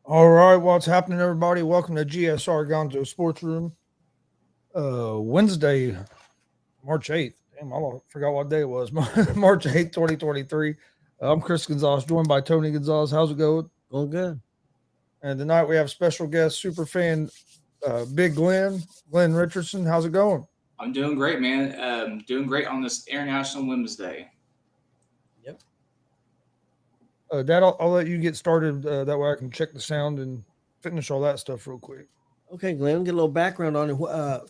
All right, what's happening, everybody? Welcome to GSR Gonzo Sports Room. Wednesday, March 8th. Damn, forgot what day it was. March 8th, 2023. I'm Chris Gonzo'S, joined by Tony Gonzo'S. How's it going? Going good. And tonight we have special guest, super fan, Big Glen Richardson. How's it going? I'm doing great, man. Doing great on this International Women's Day. Yep. Dad, I'll let you get started. That way I can check the sound and finish all that stuff real quick. Okay, Glenn, get a little background on it.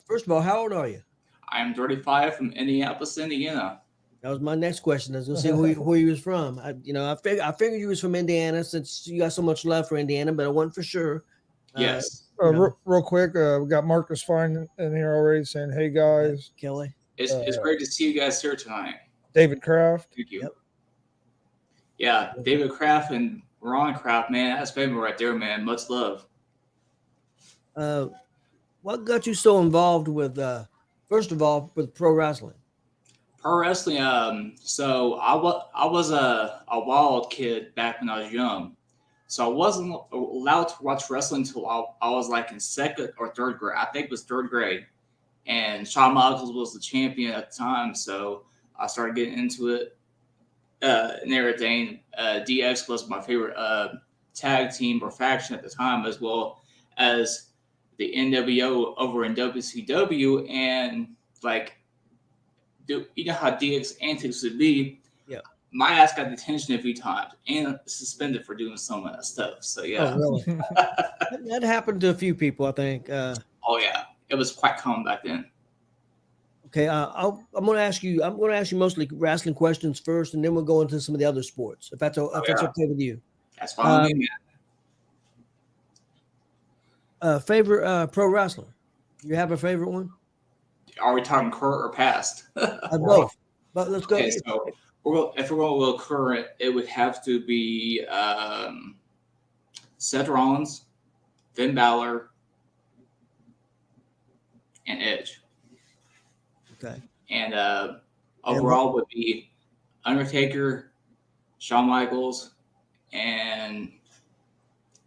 First of all, how old are you? I am 35 from Indianapolis, Indiana. That was my next question. I was going to say who you was from. I figured you was from Indiana since you got so much love for Indiana, but I wasn't for sure. Yes. Real quick, we got Marcus Fine in here already saying, "Hey guys, Kelly." It's great to see you guys here tonight. David Kraft. Thank you. Yep. Yeah, David Kraft and Ron Kraft, man, that's family right there, man. Much love. What got you so involved with, first of all, with pro wrestling? Pro wrestling. So I was a wild kid back when I was young. So I wasn't allowed to watch wrestling until I was like in second or third grade. I think it was third grade. And Shawn Michaels was the champion at the time. So I started getting into it and everything. DX was my favorite tag team or faction at the time, as well as the NWO over in WCW. And like, you know how DX antics would be? Yeah. My ass got detention a few times and suspended for doing some of that stuff. So yeah. Oh, really? That happened to a few people, I think. Oh yeah, it was quite common back then. Okay, I'm going to ask you. I'm going to ask you mostly wrestling questions first, and then we'll go into some of the other sports. If that's okay with you. That's fine with me, man. Favorite pro wrestler? You have a favorite one? Are we talking current or past? Both. But let's go. Okay, so if we're going to go current, it would have to be Seth Rollins, Finn Balor, and Edge. Okay. And overall would be Undertaker, Shawn Michaels, and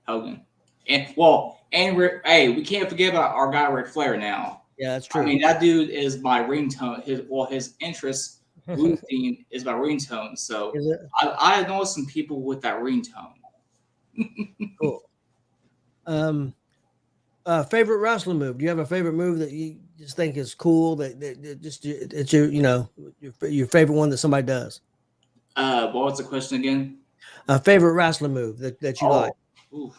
Hogan. And we can't forget about our guy Ric Flair now. Yeah, that's true. I mean, that dude is my ringtone. His interest blue theme is my ringtone. So I know some people with that ringtone. Cool. Favorite wrestling move? Do you have a favorite move that you just think is cool? That just it's your favorite one that somebody does? What was the question again? Favorite wrestling move that you like? Ooh.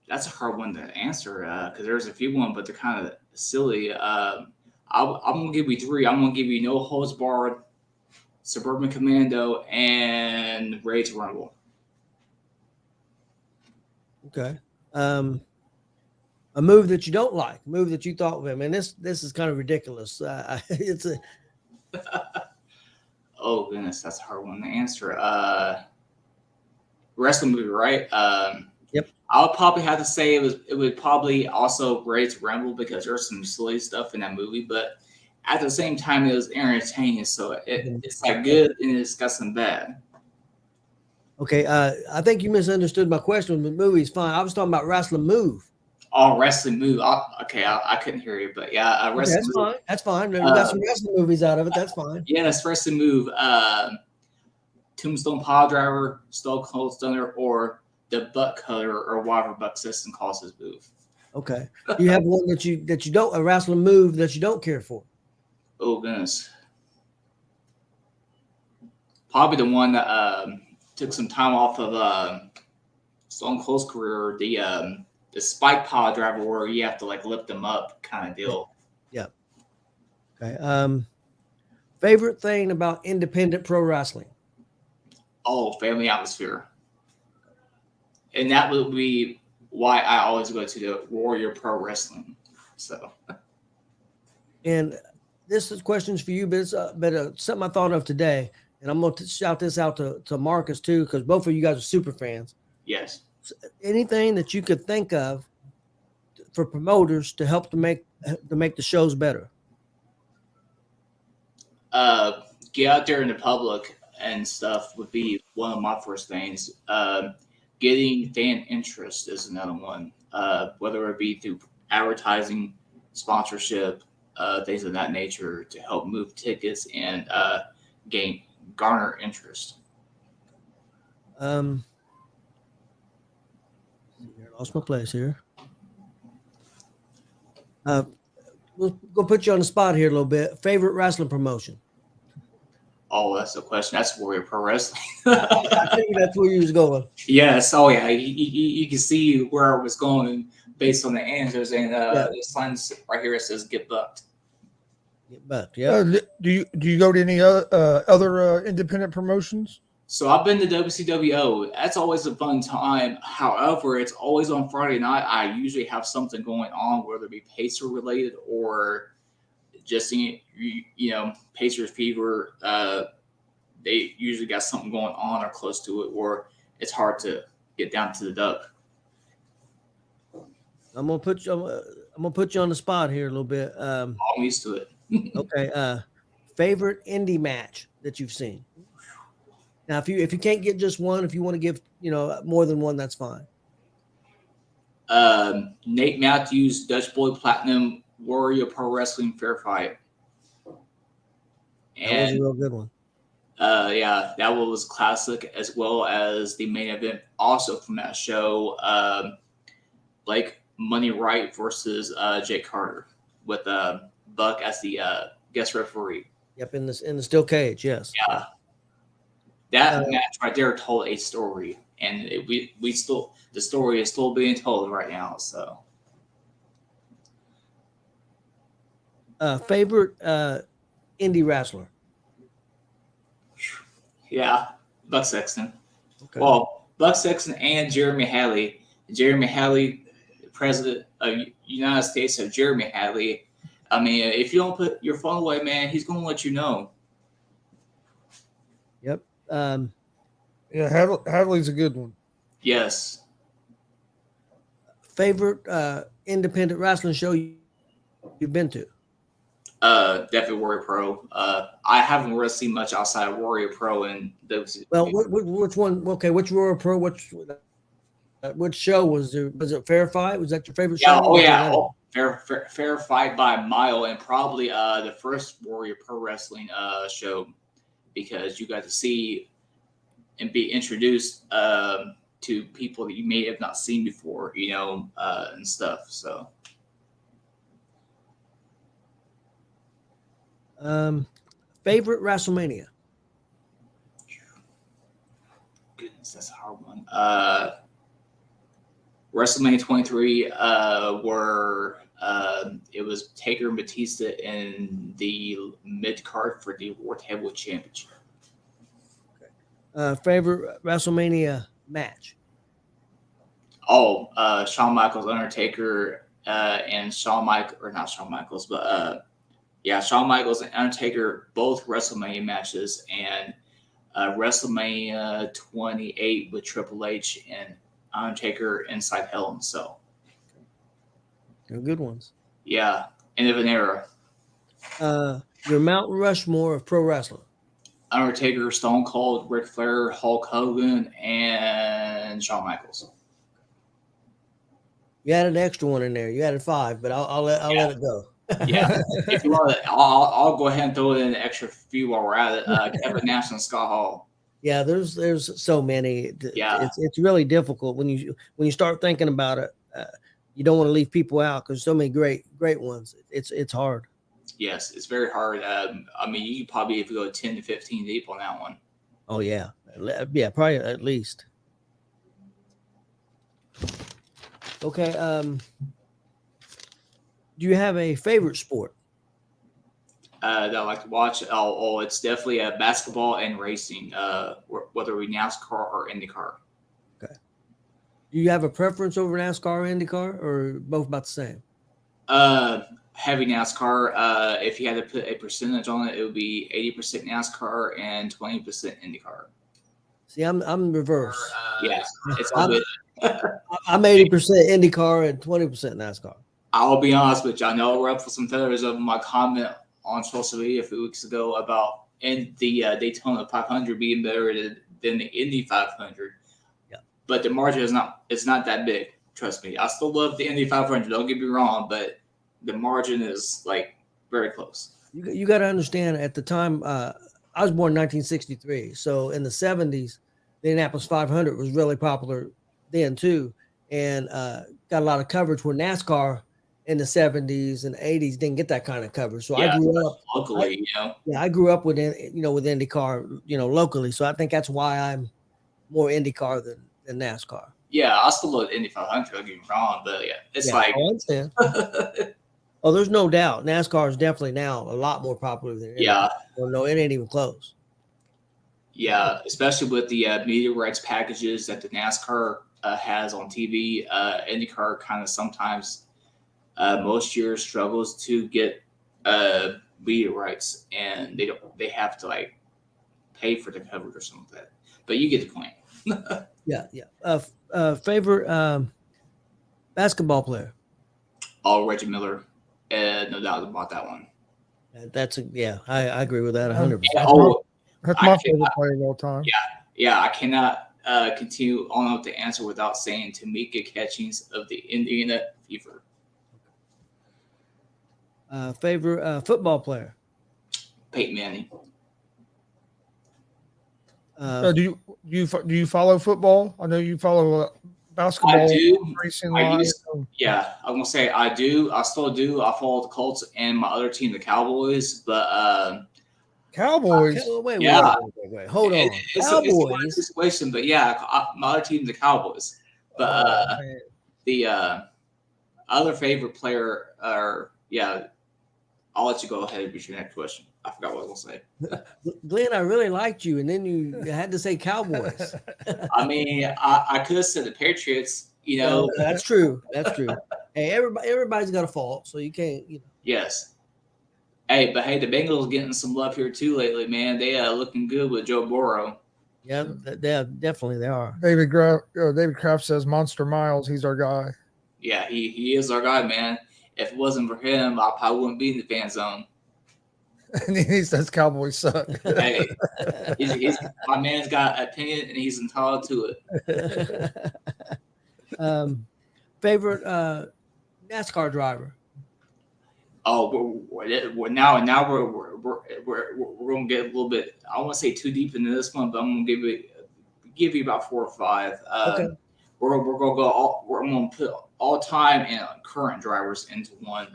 That's a hard one to answer because there's a few ones, but they're kind of silly. I'm gonna give you three. I'm gonna give you No Holds Barred, Suburban Commando, and Ready to Rumble. Okay. A move that you don't like, a move that you thought, I mean, this is kind of ridiculous. It's a. Oh goodness, that's a hard one to answer. Wrestling movie, right? Yep. I would probably have to say it would probably also Ready to Rumble because there's some silly stuff in that movie, but at the same time it was entertaining, so it's like good and it's got some bad. Okay, I think you misunderstood my question. The movie's fine. I was talking about wrestling move. Oh, wrestling move. I couldn't hear you, but yeah, wrestling that's move. fine. That's fine. We got some wrestling movies out of it. That's fine. Yeah, that's wrestling move. Tombstone Pile Driver, Stone Cold Stunner, or the Butt Cutter, or whatever Buck Sisson calls his move. Okay. You have one that you don't, a wrestling move that you don't care for. Oh goodness. Probably the one that took some time off of Stone Cold's career, the spike pile driver where you have to like lift them up kind of deal. Yeah. Okay. Favorite thing about independent pro wrestling? Oh, family atmosphere. And that would be why I always go to the Warrior Pro Wrestling. So. And this is questions for you, but it's something I thought of today. And I'm going to shout this out to Marcus too, because both of you guys are super fans. Yes. So anything that you could think of for promoters to help to make the shows better? Get out there in the public. and stuff would be one of my first things. Getting fan interest is another one, whether it be through advertising, sponsorship, things of that nature to help move tickets and garner interest. I lost my place here. We'll go put you on the spot here a little bit. Favorite wrestling promotion? Oh, that's a question. That's Warrior Pro Wrestling. I think that's where you was going. Yes. Oh, yeah. You can see where I was going based on the answers. And the signs right here, it says get bucked. Get bucked, yeah. Do you go to any other independent promotions? So I've been to WCWO. That's always a fun time. However, it's always on Friday night. I usually have something going on, whether it be Pacer related or just Pacers fever. They usually got something going on or close to it, or it's hard to get down to the duck. I'm gonna put you on the spot here a little bit. I'm used to it. Okay. Favorite indie match that you've seen? Now, if you can't get just one, if you want to give more than one, that's fine. Nate Matthews, Dutch Boy Platinum, Warrior Pro Wrestling Fair Fight. That was a real good one. Yeah, that one was classic, as well as the main event also from that show, Blake Money Wright versus Jake Carter with Buck as the guest referee. Yep, in the steel cage, yes. Yeah. That match right there told a story, and the story is still being told right now. So, favorite indie wrestler? Yeah, Buck Sexton. Okay. Well, Buck Sexton and Jeremy Hadley. Jeremy Hadley, President of United States of Jeremy Hadley. I mean, if you don't put your phone away, man, he's going to let you know. Yep. Yeah, Hadley's a good one. Yes. Favorite independent wrestling show you've been to? Definitely Warrior Pro. I haven't really seen much outside of Warrior Pro and those. Well, which one? Okay, which Warrior Pro? Which show was there? Was it Fair Fight? Was that your favorite show? Oh yeah, Fair Fight by a mile, and probably the first Warrior Pro Wrestling show, because you got to see and be introduced to people that you may have not seen before, and stuff. So. Favorite WrestleMania? Goodness, that's a hard one. WrestleMania 23, where it was Taker and Batista in the mid card for the World Heavyweight Championship. Favorite WrestleMania match? Oh, Shawn Michaels, Undertaker, and Shawn Michaels and Undertaker, both WrestleMania matches, and WrestleMania 28 with Triple H and Undertaker inside Hell in a Cell. They're good ones. Yeah, end of an era. Your Mount Rushmore of pro wrestling? Undertaker, Stone Cold, Ric Flair, Hulk Hogan, and Shawn Michaels. You added an extra one in there. You added 5, but I'll let it go. Yeah, if you want, I'll go ahead and throw in an extra few while we're at it. Kevin Nash and Scott Hall. Yeah, there's so many. Yeah, it's really difficult when you start thinking about it. You don't want to leave people out because so many great ones. It's hard. Yes, it's very hard. I mean, you could probably if you go 10 to 15 deep on that one. Oh yeah, probably at least. Okay. Do you have a favorite sport that I like to watch? Oh, it's definitely basketball and racing. Whether we NASCAR or IndyCar. Okay. Do you have a preference over NASCAR or IndyCar, or both about the same? Heavy NASCAR. If you had to put a percentage on it, it would be 80% NASCAR and 20% IndyCar. See, I'm reverse. Yeah, it's all good. I'm 80% IndyCar and 20% NASCAR. I'll be honest with you. I know we're up for some feathers of my comment on social media a few weeks ago about the Daytona 500 being better than the Indy 500. Yeah. But the margin is not that big. Trust me. I still love the Indy 500. Don't get me wrong, but the margin is like very close. You got to understand at the time, I was born in 1963. So in the 70s, the Indianapolis 500 was really popular then too. And got a lot of coverage where NASCAR in the 70s and 80s didn't get that kind of coverage. So I grew up locally, I grew up with IndyCar, locally. So I think that's why I'm more IndyCar than NASCAR. Yeah, I still love Indy 500. Don't get me wrong, but yeah, it's like. I understand. Oh, there's no doubt. NASCAR is definitely now a lot more popular than IndyCar. Yeah. Well, no, it ain't even close. Yeah, especially with the media rights packages that the NASCAR has on TV. IndyCar kind of sometimes most years struggles to get media rights, and they have to like pay for the coverage or something like that. But you get the point. Yeah. Favorite basketball player? Reggie Miller, no doubt about that one. I agree with that 100%. That's my favorite player of all time. Yeah, I cannot continue on with the answer without saying Tamika Catchings of the Indiana Fever. Favorite football player? Peyton Manning. Do you follow football? I know you follow basketball. I do. Racing I'm gonna say I do. I still do. I follow the Colts and my other team, the Cowboys. But Cowboys. Wait. Hold on. It's a situation, but yeah, my other team, the Cowboys. But the other favorite player, I'll let you go ahead with your next question. I forgot what I was going to say. Glenn, I really liked you, and then you had to say Cowboys. I mean, I could have said the Patriots. No, that's true. Hey, everybody's got a fault, so you can't. Yes. Hey, the Bengals getting some love here too lately, man. They looking good with Joe Burrow. Yeah, definitely they are. David Kraft says Monster Miles. He's our guy. Yeah, he is our guy, man. If it wasn't for him, I probably wouldn't be in the fan zone. And he says Cowboys suck. Hey, my man's got an opinion, and he's entitled to it. Favorite NASCAR driver? Oh, now we're gonna get a little bit. I don't want to say too deep into this one, but I'm gonna give you about 4 or 5. Okay. We're gonna go. I'm gonna put all time and current drivers into one.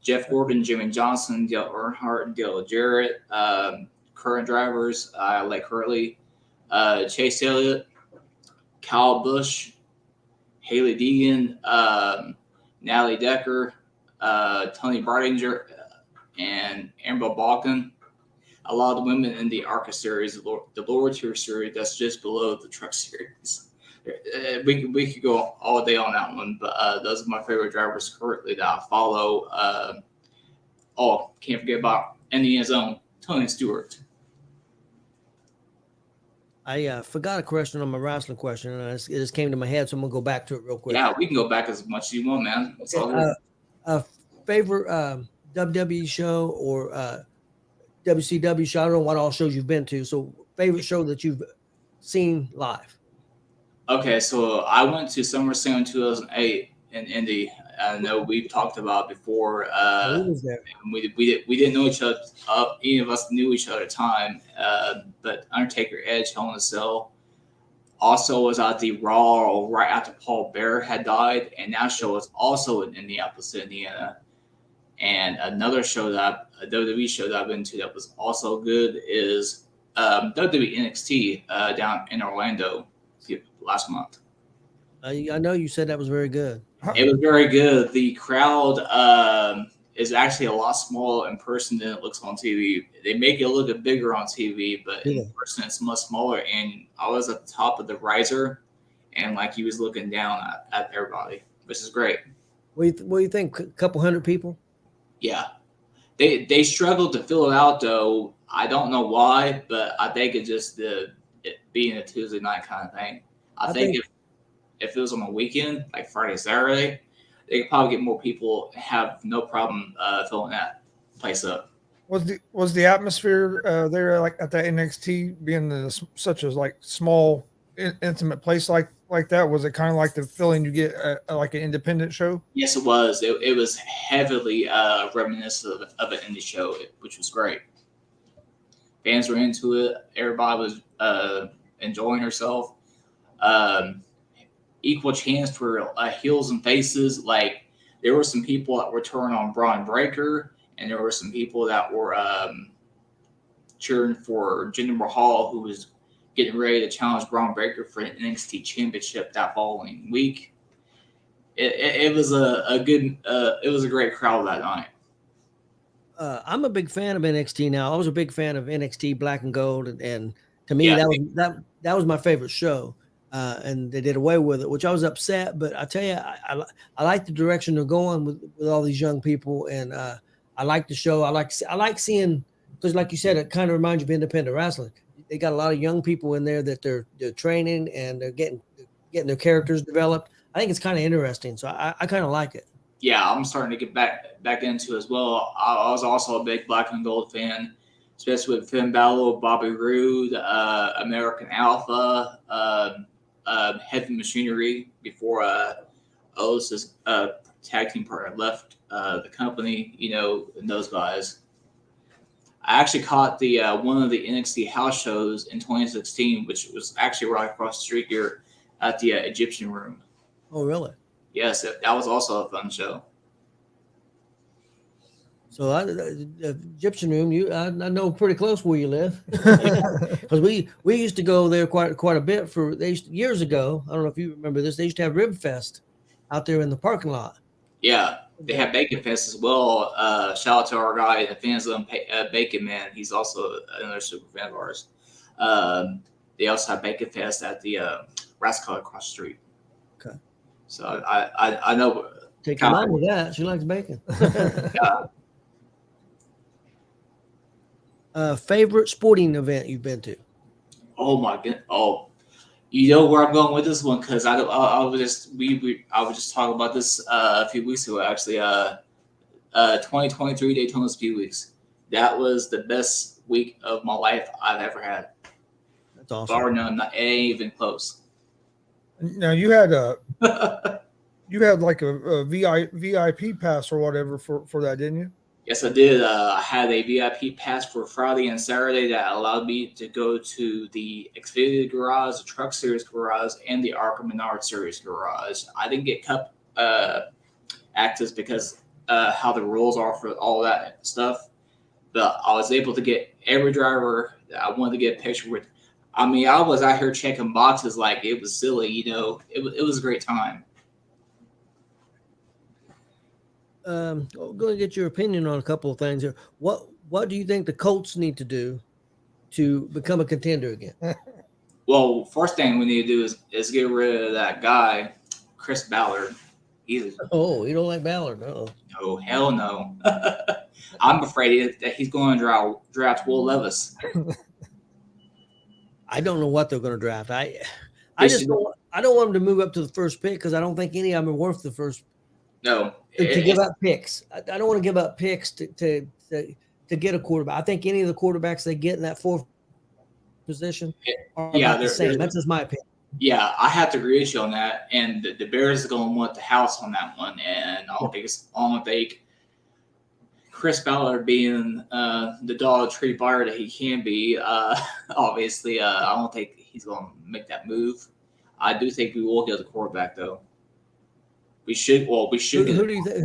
Jeff Gordon, Jimmy Johnson, Dale Earnhardt, Dale Jarrett. Current drivers, like Hurley, Chase Elliott, Kyle Busch, Haley Deegan, Natalie Decker, Tony Bardinger, and Amber Balkan. A lot of the women in the ARCA series, the lower tier series, that's just below the truck series. We could go all day on that one, but those are my favorite drivers currently that I follow. Can't forget about Indiana's own Tony Stewart. I forgot a question on my wrestling question, and it just came to my head, so I'm gonna go back to it real quick. Yeah, we can go back as much as you want, man. It's all good. Favorite WWE show or WCW show? I don't know what all shows you've been to. So favorite show that you've seen live? Okay, so I went to SummerSlam 2008 in Indy. I know we've talked about before. We didn't know each other. Any of us knew each other at the time. But Undertaker, Edge, Hell in a Cell. Also was at the Raw right after Paul Bearer had died, and that show was also in Indianapolis, Indiana. And another show a WWE show that I've been to that was also good is WWE NXT down in Orlando last month. I know you said that was very good. It was very good. The crowd is actually a lot smaller in person than it looks on TV. They make it look bigger on TV, but in person it's much smaller. And I was at the top of the riser, and like he was looking down at everybody, which is great. What do you think? A couple hundred people? Yeah, they struggled to fill it out though. I don't know why, but I think it just it being a Tuesday night kind of thing. I think if it was on a weekend, like Friday, Saturday, they could probably get more people, have no problem filling that place up. Was the atmosphere there like at that NXT being such a like small intimate place like that? Was it kind of like the feeling you get at like an independent show? Yes, it was. It was heavily reminiscent of an indie show, which was great. Fans were into it. Everybody was enjoying herself. Um, Equal chance for heels and faces. Like there were some people that were turning on Braun Breaker, and there were some people that were cheering for Jinder Mahal, who was getting ready to challenge Braun Breaker for an NXT Championship that following week. It was a good. It was a great crowd that night. I'm a big fan of NXT now. I was a big fan of NXT Black and Gold, and to me Yeah. that was my favorite show. And they did away with it, which I was upset. But I tell you, I like the direction they're going with all these young people, and I like the show. I like seeing, because like you said, it kind of reminds you of independent wrestling. They got a lot of young people in there that they're training and they're getting their characters developed. I think it's kind of interesting, so I kind of like it. Yeah, I'm starting to get back into it as well. I was also a big Black and Gold fan, especially with Finn Balor, Bobby Roode, American Alpha, Heavy Machinery before Otis's tag team partner left the company. You know, and those guys. I actually caught the one of the NXT house shows in 2016, which was actually right across the street here at the Egyptian Room. Oh, really? Yes, that was also a fun show. So the Egyptian Room, I know pretty close where you live, because we used to go there quite a bit years ago. I don't know if you remember this. They used to have Rib Fest out there in the parking lot. Yeah, they have Bacon Fest as well. Shout out to our guy, the fans of Bacon Man. He's also another super fan of ours. They also have Bacon Fest at the Rascal across the street. Okay. So I know. Take your mom with that. She likes bacon. Favorite sporting event you've been to? Oh my goodness! Oh, you know where I'm going with this one, because I was just talking about this a few weeks ago. Actually, 2023 Daytona Speedweeks. That was the best week of my life I've ever had. That's awesome. Bar none, not ain't even close. Now you had like a VIP pass or whatever for that, didn't you? Yes, I did. I had a VIP pass for Friday and Saturday that allowed me to go to the Xfinity Garage, the Truck Series Garage, and the Arkham Menard Series Garage. I didn't get Cup access because how the rules are for all that stuff, but I was able to get every driver that I wanted to get a picture with. I mean, I was out here checking boxes like it was silly, you know. It was a great time. I'm going to get your opinion on a couple of things here. What do you think the Colts need to do to become a contender again? Well, first thing we need to do is get rid of that guy, Chris Ballard. You don't like Ballard? No. No, hell no. I'm afraid that he's going to draft Will Levis. I don't know what they're going to draft. I don't want him to move up to the first pick, because I don't think any of them are worth the first. No, to give up picks. I don't want to give up picks to get a quarterback. I think any of the quarterbacks they get in that fourth position are about the same. That's just my opinion. Yeah, I have to agree with you on that. And the Bears are going to want the house on that one. And I don't think Chris Ballard being the dog tree buyer that he can be, obviously, I don't think he's going to make that move. I do think we will get the quarterback, though. We should. Well, we should. Who do you think?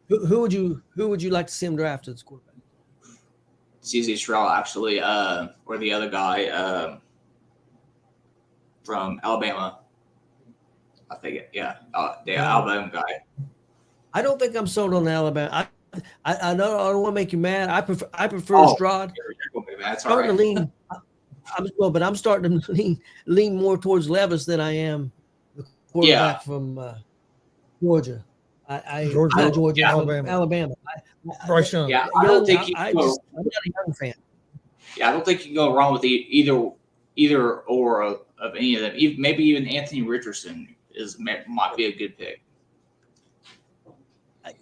Who would you like to see him draft as quarterback? C.J. Stroud, actually, or the other guy from Alabama. I think, yeah, the Alabama guy. I don't think I'm sold on Alabama. I know I don't want to make you mad. I prefer Stroud. That's all right. I'm starting to lean more towards Levis than I am the quarterback from Georgia. Georgia, Alabama. Bryce Young. Yeah, I don't think I'm not a young fan. Yeah, I don't think you can go wrong with either or of any of them. Maybe even Anthony Richardson might be a good pick.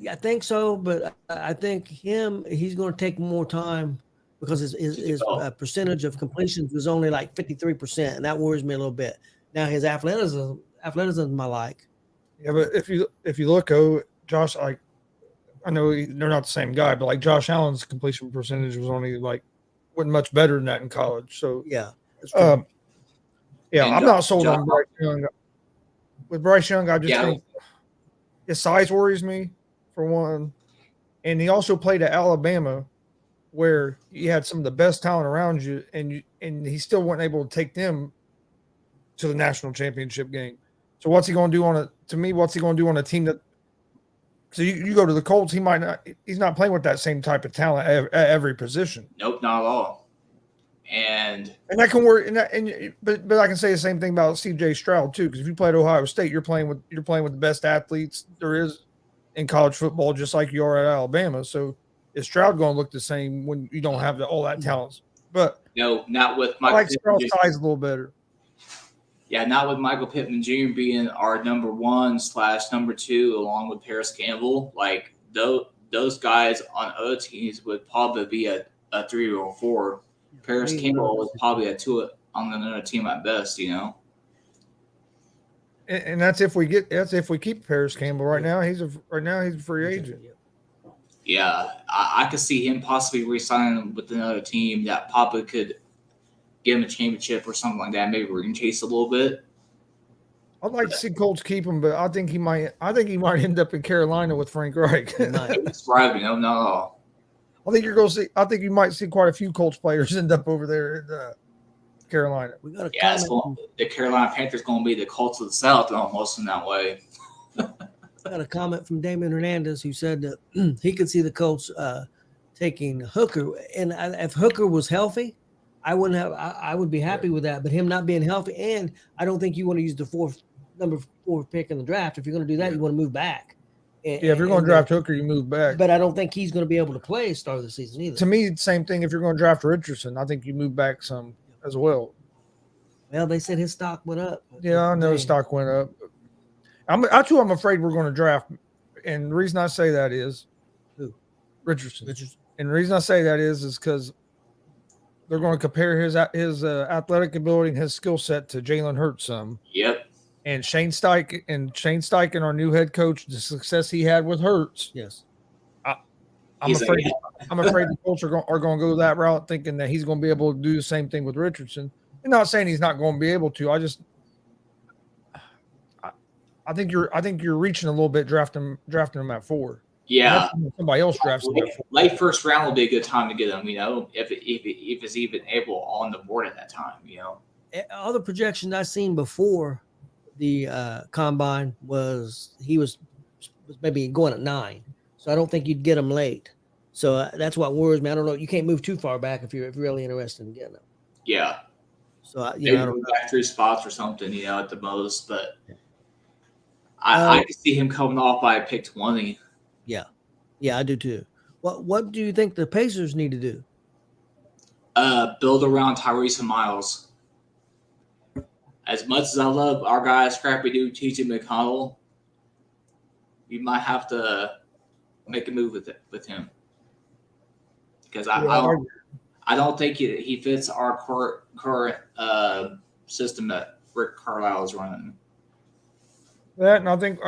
I think so, but I think he's going to take more time because his percentage of completions was only like 53%, and that worries me a little bit. Now his athleticism I like. Yeah, but if you look, Josh, like I know they're not the same guy, but like Josh Allen's completion percentage was only like wasn't much better than that in college. So Yeah, that's true. Yeah, And I'm not sold Josh, on Bryce Young. With Bryce Young, I just yeah, think his size worries me for one, and he also played at Alabama, where you had some of the best talent around you, and he still wasn't able to take them to the national championship game. So what's he going to do on a? To me, what's he going to do on a team that? So you go to the Colts, he might not. He's not playing with that same type of talent at every position. nope, not at all. And that can work. But I can say the same thing about C.J. Stroud too, because if you play at Ohio State, you're playing with the best athletes there is in college football, just like you are at Alabama. So is Stroud going to look the same when you don't have all that talent? But no, not with I Michael. like Stroud's size a little better. Yeah, not with Michael Pittman Jr. being our number 1/number 2, along with Paris Campbell. Like those guys on other teams would probably be a 3 or 4. Paris Campbell was probably a 2 on another team at best, you know. And that's if we keep Paris Campbell. Right now he's a free agent. Yeah, I could see him possibly re-signing with another team that probably could give him a championship or something like that. Maybe ring chase a little bit. I'd like to see Colts keep him, but I think he might end up in Carolina with Frank Reich. Describe no. I think you're going to see. I think you might see quite a few Colts players end up over there in Carolina. We got the Carolina Panthers going to be the Colts of the South almost in that way. Got a comment from Damon Hernandez who said that he could see the Colts taking Hooker, and if Hooker was healthy, I would be happy with that. But him not being healthy, and I don't think you want to use the number 4 pick in the draft. If you're going to do that, you want to move back. If you're going to draft Hooker, you move back. But I don't think he's going to be able to play start of the season either. To me, same thing. If you're going to draft Richardson, I think you move back some as well. Well, they said his stock went up. Yeah, I know his stock went up. I'm afraid we're going to draft, and the reason I say that is Richardson. And the reason I say that is because they're going to compare his athletic ability and his skill set to Jalen Hurts some. Yep. And Shane Steichen, our new head coach, the success he had with Hurts. Yes. I'm afraid the Colts are going to go that route, thinking that he's going to be able to do the same thing with Richardson. I'm not saying he's not going to be able to. I think you're reaching a little bit drafting him at 4. Yeah, somebody else drafts him at 4. Late first round will be a good time to get him. You know, if it's even able on the board at that time. You know, all the projections I've seen before the combine was he was maybe going at 9, so I don't think you'd get him late. So that's what worries me. I don't know. You can't move too far back if you're really interested in getting him. Yeah. So maybe move back 3 spots or something, you know, at the most. But I could see him coming off by pick 20. Yeah, I do too. What do you think the Pacers need to do? Build around Tyrese and Miles. As much as I love our guy, Scrappy Doo, T.J. McConnell, you might have to make a move with him because I don't think he fits our current system that Rick Carlisle is running. That, and I think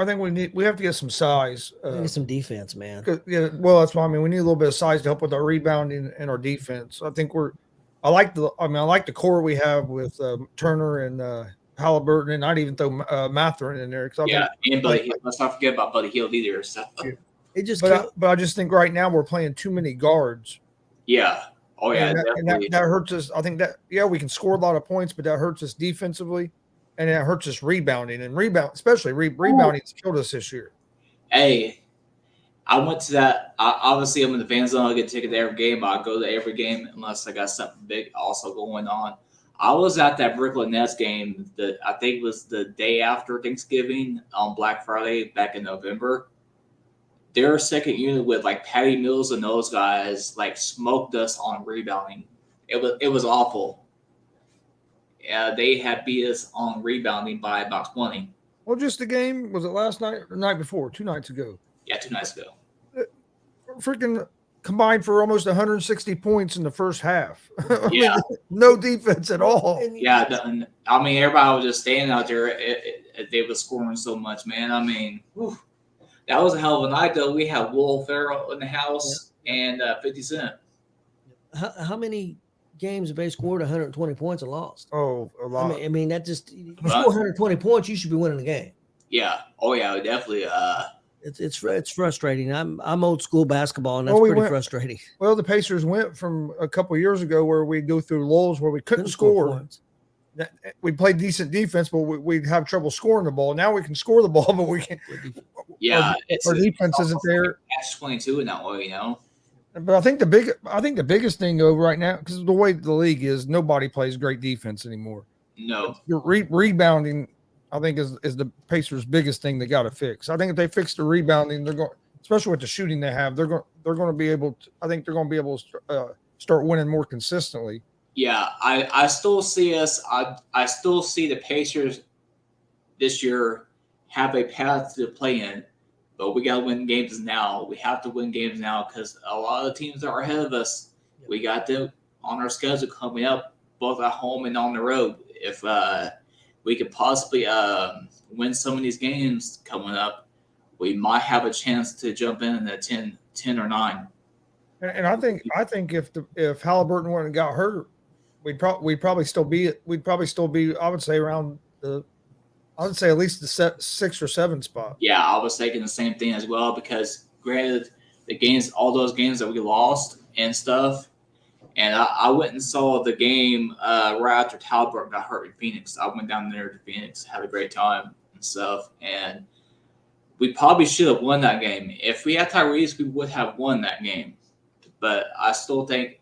we have to get some size. Get some defense, man. Yeah, well, that's what I mean. We need a little bit of size to help with our rebounding and our defense. I think I like the core we have with Turner and Halliburton, and I'd even throw Mathurin in there. And Buddy Hield. Let's not forget about Buddy Hield either. So. But I just think right now we're playing too many guards. Yeah. Oh yeah. And that hurts us. I think that we can score a lot of points, but that hurts us defensively. And it hurts us rebounding, especially rebounding's killed us this year. Hey, I went to that. Obviously, I'm in the fan zone. I get a ticket to every game, but I go to every game unless I got something big also going on. I was at that Brooklyn Nets game that I think was the day after Thanksgiving on Black Friday back in November. Their second unit with like Patty Mills and those guys like smoked us on rebounding. It was awful. They had beat us on rebounding by about 20. Well, just the game. Was it last night or the night before? 2 nights ago. Yeah, 2 nights ago. Freaking combined for almost 160 points in the first half. I Yeah. mean, no defense at all. Yeah, I mean, everybody was just standing out there. They were scoring so much, man. I mean, whew, that was a hell of a night, though. We had Will Ferrell in the house and 50 Cent. How many games have they scored 120 points and lost? Oh, a lot. I mean that just you score 120 points, you should be winning the game. Yeah. Oh yeah, definitely. It's frustrating. I'm old school basketball, and that's pretty frustrating. Well, the Pacers went from a couple of years ago where we'd go through lulls where we couldn't score points. We played decent defense, but we'd have trouble scoring the ball. Now we can score the ball, but we can't. Yeah, our defense isn't there. Catch 22 in that way, you know. But I think the biggest thing over right now, because the way the league is, nobody plays great defense anymore. No, rebounding, I think is the Pacers' biggest thing they got to fix. I think if they fix the rebounding, they're going, especially with the shooting they have, they're going to be able to. I think they're going to be able to start winning more consistently. Yeah, I still see us. I still see the Pacers this year have a path to play in, but we got to win games now. We have to win games now because a lot of the teams that are ahead of us, we got them on our schedule coming up, both at home and on the road. If we could possibly win some of these games coming up, we might have a chance to jump in at 10 or 9. And I think if Halliburton wouldn't got hurt, we'd probably still be I would say around I would say at least the 6 or 7 spot. Yeah, I was thinking the same thing as well because granted all those games that we lost and stuff, and I went and saw the game right after Halliburton got hurt in Phoenix. I went down there to Phoenix, had a great time and stuff, and we probably should have won that game. If we had Tyrese, we would have won that game. But I still think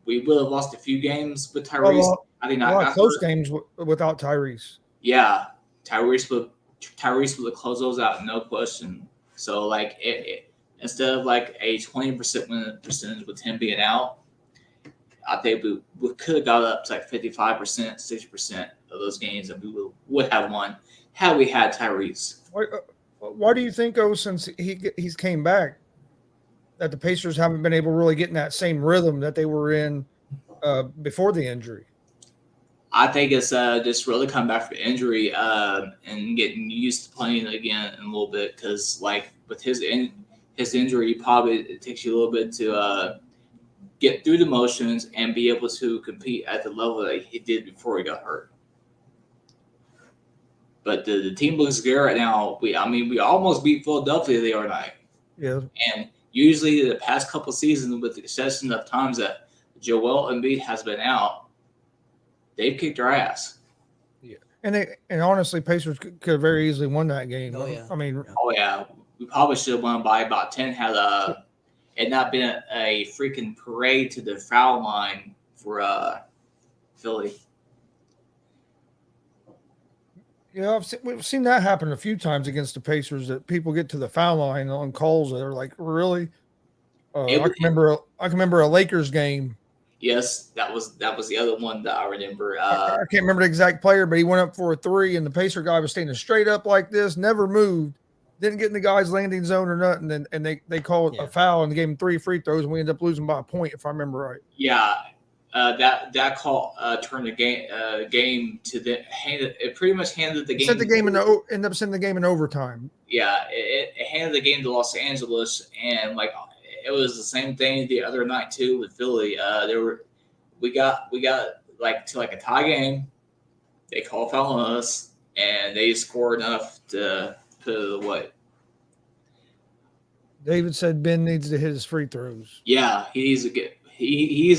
we would have lost a few games with Tyrese. I think a lot of close games without Tyrese. Yeah, Tyrese would have closed those out, no question. So like instead of like a 20% win percentage with him being out, I think we could have got up to like 55%, 60% of those games, and we would have won had we had Tyrese. Why do you think, since he's came back, that the Pacers haven't been able to really get in that same rhythm that they were in before the injury? I think it's just really come back from injury and getting used to playing again in a little bit because, like, with his injury, probably it takes you a little bit to get through the motions and be able to compete at the level that he did before he got hurt. But the team looks good right now. We almost beat Philadelphia the other night. Yeah. And usually the past couple seasons, with the exception of times that Joel Embiid has been out, they've kicked our ass. Yeah, and honestly, Pacers could have very easily won that game. Oh yeah. I mean, we probably should have won by about 10 had it not been a freaking parade to the foul line for Philly. Yeah, we've seen that happen a few times against the Pacers, that people get to the foul line on calls that are like, really? I can remember a Lakers game. Yes, that was the other one that I remember. I can't remember the exact player, but he went up for a 3, and the Pacer guy was standing straight up like this, never moved, didn't get in the guy's landing zone or nothing, and they called a foul and gave him 3 free throws, and we ended up losing by a point, if I remember right. Yeah, that call turned the game to the hand. It pretty much handed the game. Ended up sending the game in overtime. Yeah, it handed the game to Los Angeles, and like it was the same thing the other night too with Philly. We got like to like a tie game. They called foul on us, and they scored enough to put it away. David said Ben needs to hit his free throws. Yeah, he needs to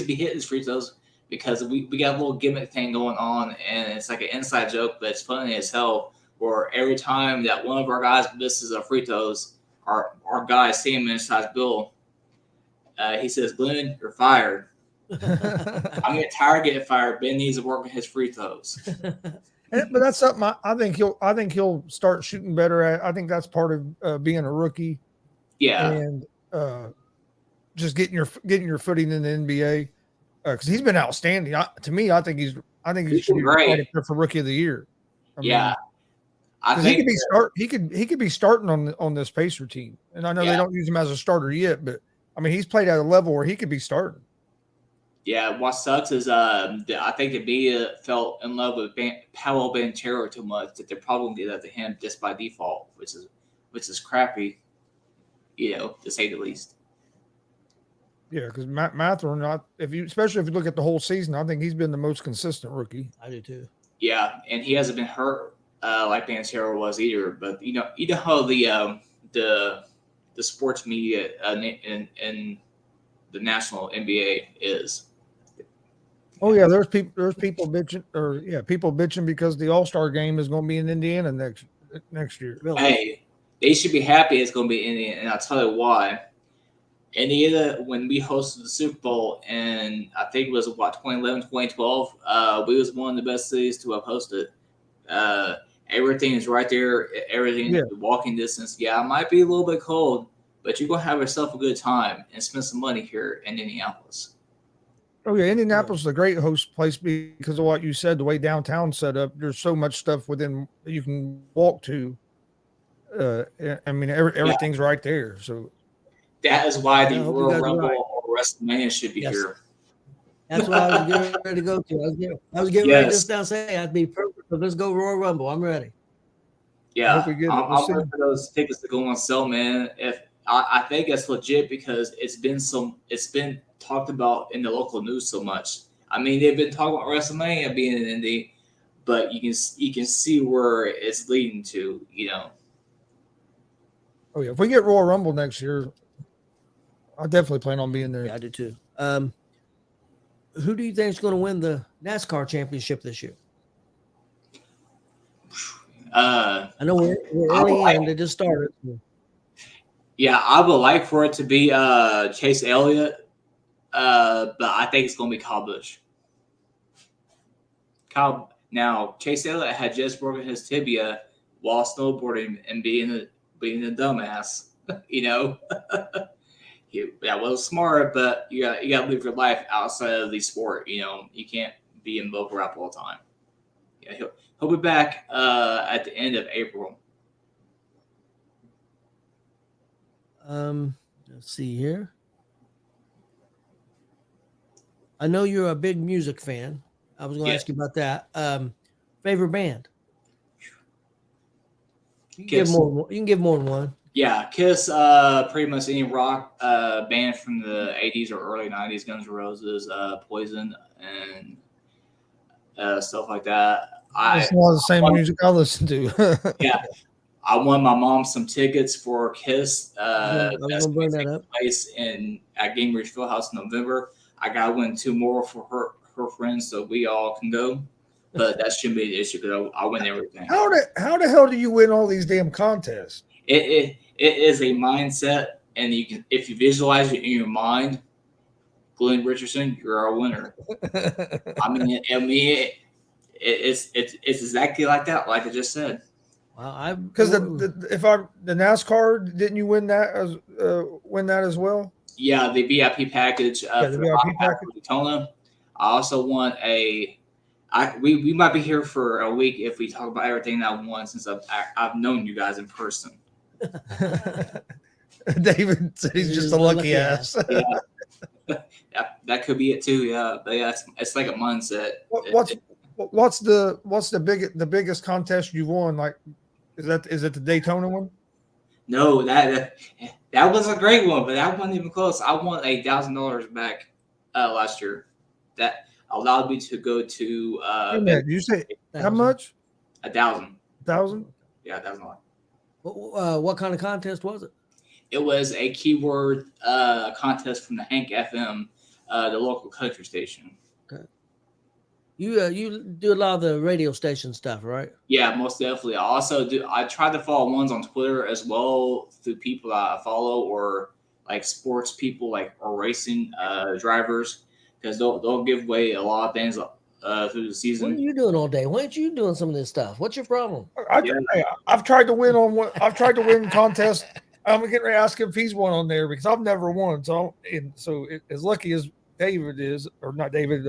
be hitting his free throws because we got a little gimmick thing going on, and it's like an inside joke, but it's funny as hell. Where every time that one of our guys misses a free throws, our guy Sam inside Bill, he says, "Glenn, you're fired." I'm getting tired of getting fired. Ben needs to work on his free throws. But that's something I think he'll start shooting better at. I think that's part of being a rookie. Yeah, and just getting your footing in the NBA, because he's been outstanding. To me, I think he should be right up there for Rookie of the Year. Yeah, I Because he think could be he could be starting on this Pacer team, and I know they don't use him as a starter yet, but I mean he's played at a level where he could be starting. Yeah, what sucks is I think the media fell in love with Paolo Banchero too much that they're probably going to do that to him just by default, which is crappy, to say the least. Yeah, because Matherin, especially if you look at the whole season, I think he's been the most consistent rookie. I do too. Yeah, and he hasn't been hurt like Banchero was either. But you know how the sports media in the national NBA is. Oh yeah, there's people bitching because the All-Star game is going to be in Indiana next year. Really? Hey, they should be happy it's going to be Indiana, and I'll tell you why. Indiana, when we hosted the Super Bowl, and I think it was 2011, 2012, we was one of the best cities to have hosted. Everything is right there. Everything is walking distance. Yeah, it might be a little bit cold, but you're going to have yourself a good time and spend some money here in Indianapolis. Oh yeah, Indianapolis is a great host place because of what you said. The way downtown set up, there's so much stuff within you can walk to. I mean, everything's right there. So that is why the hope you Royal guys are Rumble right. or WrestleMania should be here. That's what I was getting ready to go to. I was getting ready to just now say I'd be perfect. So let's go Royal Rumble. I'm ready. Yeah, I'm ready for those tickets to go on sale, man. If I think it's legit because it's been talked about in the local news so much. I mean, they've been talking about WrestleMania being in Indy, but you can see where it's leading to. Oh yeah, if we get Royal Rumble next year, I definitely plan on being there. Yeah, I do too. Who do you think is going to win the NASCAR championship this year? I know we're early in. They just started. Yeah, I would like for it to be Chase Elliott, but I think it's going to be Kyle Busch. Now, Chase Elliott had just broken his tibia while snowboarding and being a dumbass. That was smart, but you got to live your life outside of the sport. You can't be in bubble wrap all the time. Yeah, he'll be back at the end of April. Let's see here. I know you're a big music fan. I was going to ask you about that. Favorite band? You can give more than one. Yeah, Kiss. Pretty much any rock band from the 80s or early 90s, Guns N' Roses, Poison, and stuff like that. It's a lot of the same music I listen to. Yeah. I won my mom some tickets for Kiss. I'm going to bring that up. Place at Gainbridge Fieldhouse in November. I got to win 2 more for her friends so we all can go. But that shouldn't be an issue because I win everything. How the hell do you win all these damn contests? It is a mindset, and if you visualize it in your mind, Glen Richardson, you're a winner. I mean, it's exactly like that, like I just said. Wow, because the NASCAR, didn't you win that as well? Yeah, the VIP package for Daytona. I also won we might be here for a week if we talk about everything that I won since I've known you guys in person. David said he's just a lucky ass. Yeah. That could be it too. Yeah, but yeah, it's like a mindset. What's the biggest contest you won? Like, is it the Daytona one? No, that was a great one, but that wasn't even close. I won $1,000 back last year. That allowed me to go to. Did you say how much? 1,000. 1,000? Yeah, $1,000. What kind of contest was it? It was a keyword contest from the Hank FM, the local country station. Okay. You do a lot of the radio station stuff, right? Yeah, most definitely. I also do. I try to follow ones on Twitter as well through people that I follow, or like sports people, or racing drivers, because they'll give away a lot of things through the season. What are you doing all day? Why aren't you doing some of this stuff? What's your problem? I've tried to win on one. I've tried to win contests. I'm getting ready to ask him if he's won on there because I've never won. So as lucky as David is, or not David,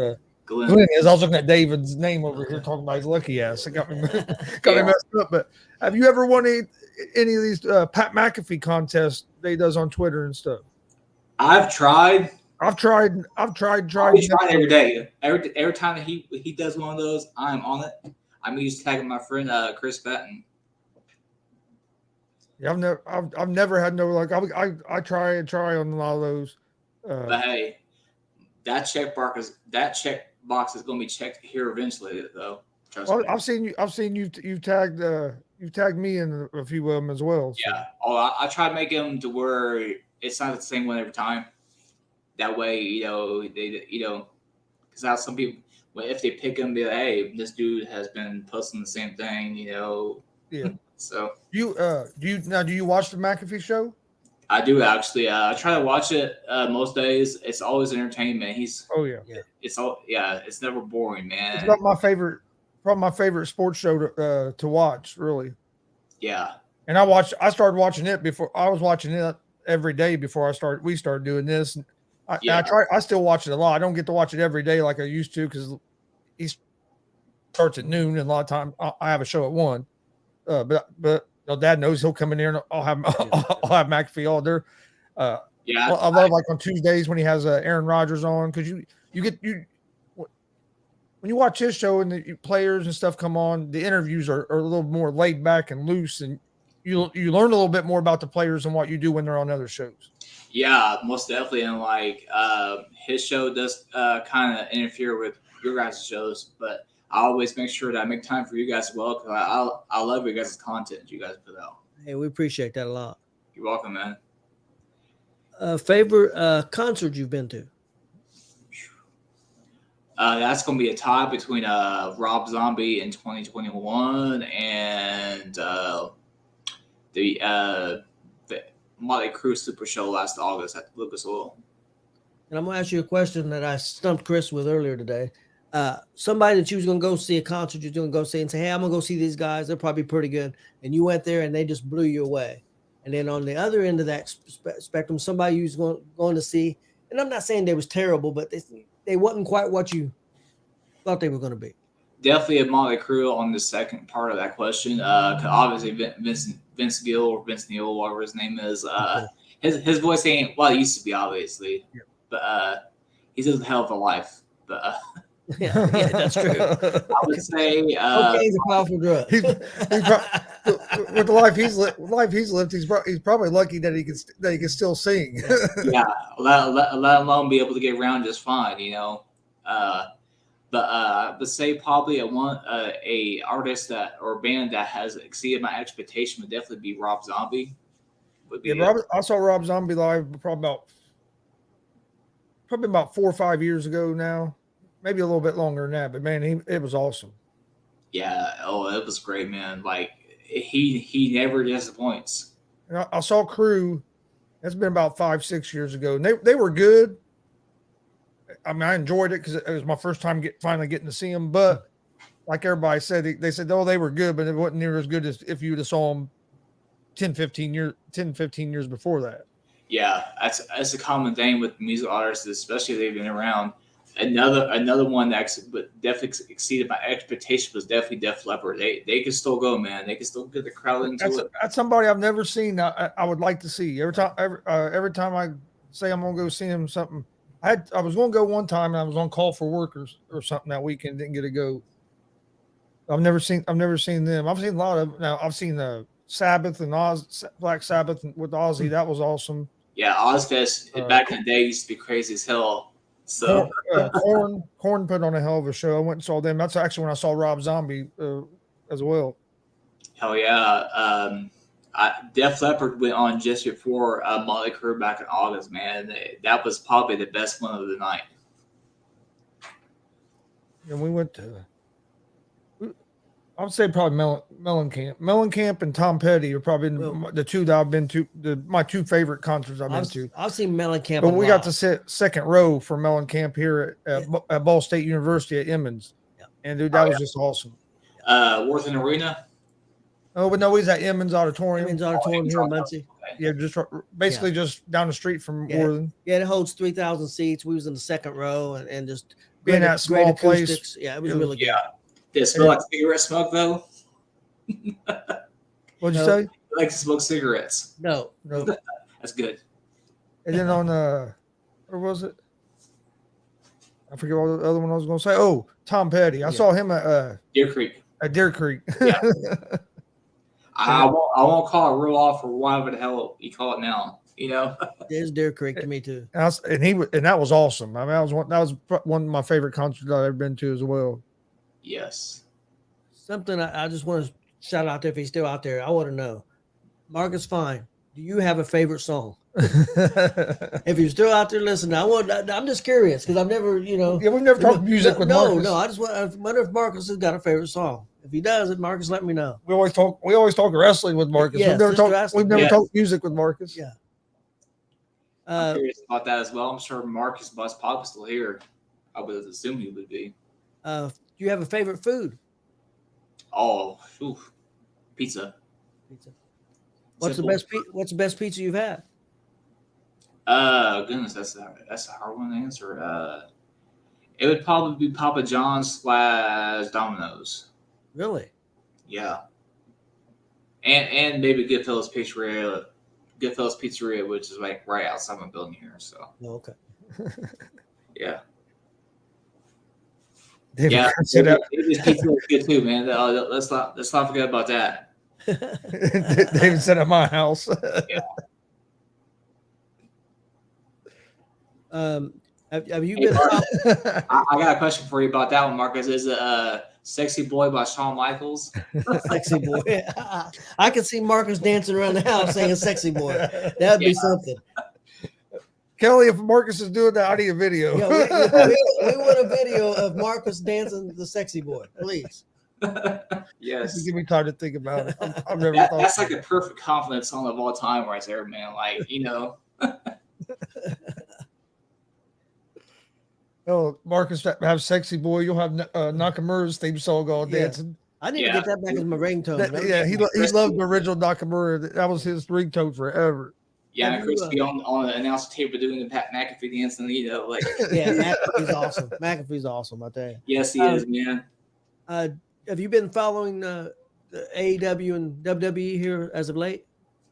Glen. Glenn is. I was looking at David's name over here, talking about his lucky ass. It got me messed up. But have you ever won any of these Pat McAfee contests they does on Twitter and stuff? I've tried. I've tried. I try every day. Every time that he does one of those, I'm on it. I'm just tagging my friend Chris Patton. Yeah, I've never had no luck. I try and try on a lot of those. But hey, that check box is going to be checked here eventually, though. Trust me. I've seen you tagged me in a few of them as well. So. Yeah. Oh, I try to make them to where it's not the same one every time. That way, because how some people, if they pick them, be like, hey, this dude has been posting the same thing, Yeah. So do you watch the McAfee show? I do actually. I try to watch it most days. It's always entertainment. It's never boring, man. It's probably my favorite sports show to watch, really. Yeah. And I started watching it before. I was watching it every day before we started doing this. I still watch it a lot. I don't get to watch it every day like I used to because he starts at noon, and a lot of time I have a show at 1. But Dad knows he'll come in there and I'll have McAfee all there. I love like on Tuesdays when he has Aaron Rodgers on, because when you watch his show and the players and stuff come on, the interviews are a little more laid back and loose, and you learn a little bit more about the players and what you do when they're on other shows. Yeah, most definitely. And like his show does kind of interfere with your guys' shows, but I always make sure that I make time for you guys as well, because I love your guys' content you guys put out. Hey, we appreciate that a lot. You're welcome, man. Favorite concert you've been to? That's going to be a tie between Rob Zombie in 2021 and the Motley Crue Super Show last August at Lucas Oil. And I'm going to ask you a question that I stumped Chris with earlier today. Somebody that you was going to go see a concert, you're going to go see and say, hey, I'm going to go see these guys. They're probably pretty good. And you went there and they just blew you away. And then on the other end of that spectrum, somebody you was going to see, and I'm not saying they was terrible, but they wasn't quite what you thought they were going to be. Definitely a Motley Crue on the second part of that question. 'Cause obviously Vince Gill or Vince Neil, whatever his name is, his voice ain't what it used to be, obviously. Yeah. But he's a hell of a life. But yeah, that's true. I would say cocaine's a powerful drug. With the life he's lived, he's probably lucky that he can still sing. Yeah, let alone be able to get around just fine, But I would say probably a artist or band that has exceeded my expectation would definitely be Rob Zombie. I saw Rob Zombie live probably about 4 or 5 years ago now. Maybe a little bit longer than that, but man, it was awesome. Yeah, it was great, man. Like he never disappoints. And I saw Crew. That's been about 5-6 years ago, and they were good. I mean, I enjoyed it because it was my first time finally getting to see them. But like everybody said, they said, oh, they were good, but it wasn't near as good as if you would have saw them 10, 15 years before that. Yeah, that's a common thing with music artists, especially if they've been around. Another one that definitely exceeded my expectation was definitely Def Leppard. They can still go, man. They can still get the crowd into it. That's somebody I've never seen. I would like to see every time I say I'm gonna go see him something. I was going to go one time, and I was on call for work or something that weekend. Didn't get to go. I've never seen them. I've seen a lot of. Now I've seen Sabbath and Black Sabbath with Ozzy. That was awesome. Yeah, Ozfest back in the day used to be crazy as hell. So Korn put on a hell of a show. I went and saw them. That's actually when I saw Rob Zombie as well. Hell yeah. Def Leppard went on just before Motley Crue back in August, man. That was probably the best one of the night. And we went to, I would say probably Mellencamp. Mellencamp and Tom Petty are probably the two that I've been to, my two favorite concerts I've been to. I've seen Mellencamp. But we got to sit second row for Mellencamp here at Ball State University at Emmons. Yeah. And dude, that was just awesome. Worthing Arena? Oh, but no, he's at Emmons Auditorium. Emmons Auditorium here in Muncie. Yeah, just basically just down the street from Yeah. Worthing. Yeah, it holds 3,000 seats. We was in the second row and just Being that small place, acoustics. Yeah, it was really good. Did it smell like cigarette smoke though? What'd you No. say? I like to smoke cigarettes. No. That's good. And then on where was it? I forget what the other one I was going to say. Oh, Tom Petty. I saw him at Deer Creek. At Deer Creek. Yeah. I won't call it real off or whatever the hell you call it now. You know, There's Deer Creek to me too. And that was awesome. I mean, that was one of my favorite concerts I've ever been to as well. Yes. Something I just want to shout out there if he's still out there. I want to know, Marcus Fine, do you have a favorite song? If you're still out there listening, I'm just curious because I've never, Yeah, we've never talked music with Marcus. No, I wonder if Marcus has got a favorite song. If he does, Marcus, let me know. We always talk wrestling with Marcus. Yes, we've never talked music with Marcus. Yeah. I'm curious about that as well. I'm sure Marcus Bus Pop is still here. I would assume he would be. Do you have a favorite food? Oh, pizza. What's the best pizza you've had? Goodness, that's a hard one to answer. It would probably be Papa John's / Domino's. Really? Yeah. And maybe Goodfellas Pizzeria, which is like right outside my building here. So. Oh, okay. Yeah. David David's pizza is good too, man. Let's not forget about that. David said at my house. Yeah. Have you been? I got a question for you about that one, Marcus. Is it "Sexy Boy" by Shawn Michaels? Sexy Boy. I can see Marcus dancing around the house saying "Sexy Boy." That'd be something. Kelly, if Marcus is doing that, I need a video. Yeah, we want a video of Marcus dancing the "Sexy Boy," please. Yes. Give me time to think about it. I've never thought that's like a perfect confidence song of all time right there, man. Like, Oh, Marcus have "Sexy Boy." You'll have Nakamura's theme song all dancing. I need to get that back as my ringtone. He loved the original Nakamura. That was his ringtone forever. Yeah, and Crispy on the announcer table doing the Pat McAfee dance, and like. Yeah, McAfee's awesome. McAfee's awesome, I tell you. Yes, he is, man. Have you been following the AEW and WWE here as of late?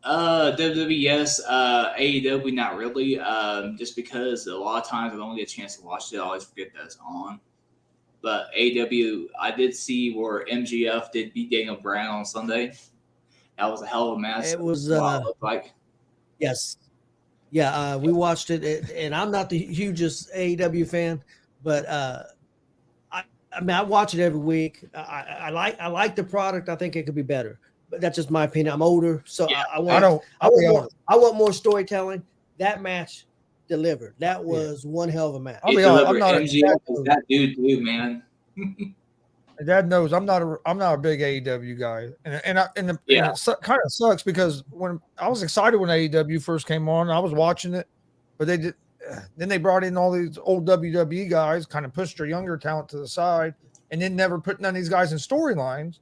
WWE, yes. AEW, not really. Just because a lot of times I don't get a chance to watch it, I always forget that it's on. But AEW, I did see where MGF did beat Daniel Bryan on Sunday. That was a hell of a match. It was like. Yes. Yeah, we watched it, and I'm not the hugest AEW fan, but I mean, I watch it every week. I like the product. I think it could be better, but that's just my opinion. I'm older, so yeah. I want more storytelling. That match delivered. That was one hell of a match. I'll be honest, I'm not MGF is that dude, man. Dad knows I'm not a big AEW guy, and it kind of sucks because when I was excited when AEW first came on, I was watching it, but then they brought in all these old WWE guys, kind of pushed their younger talent to the side, and then never put none of these guys in storylines.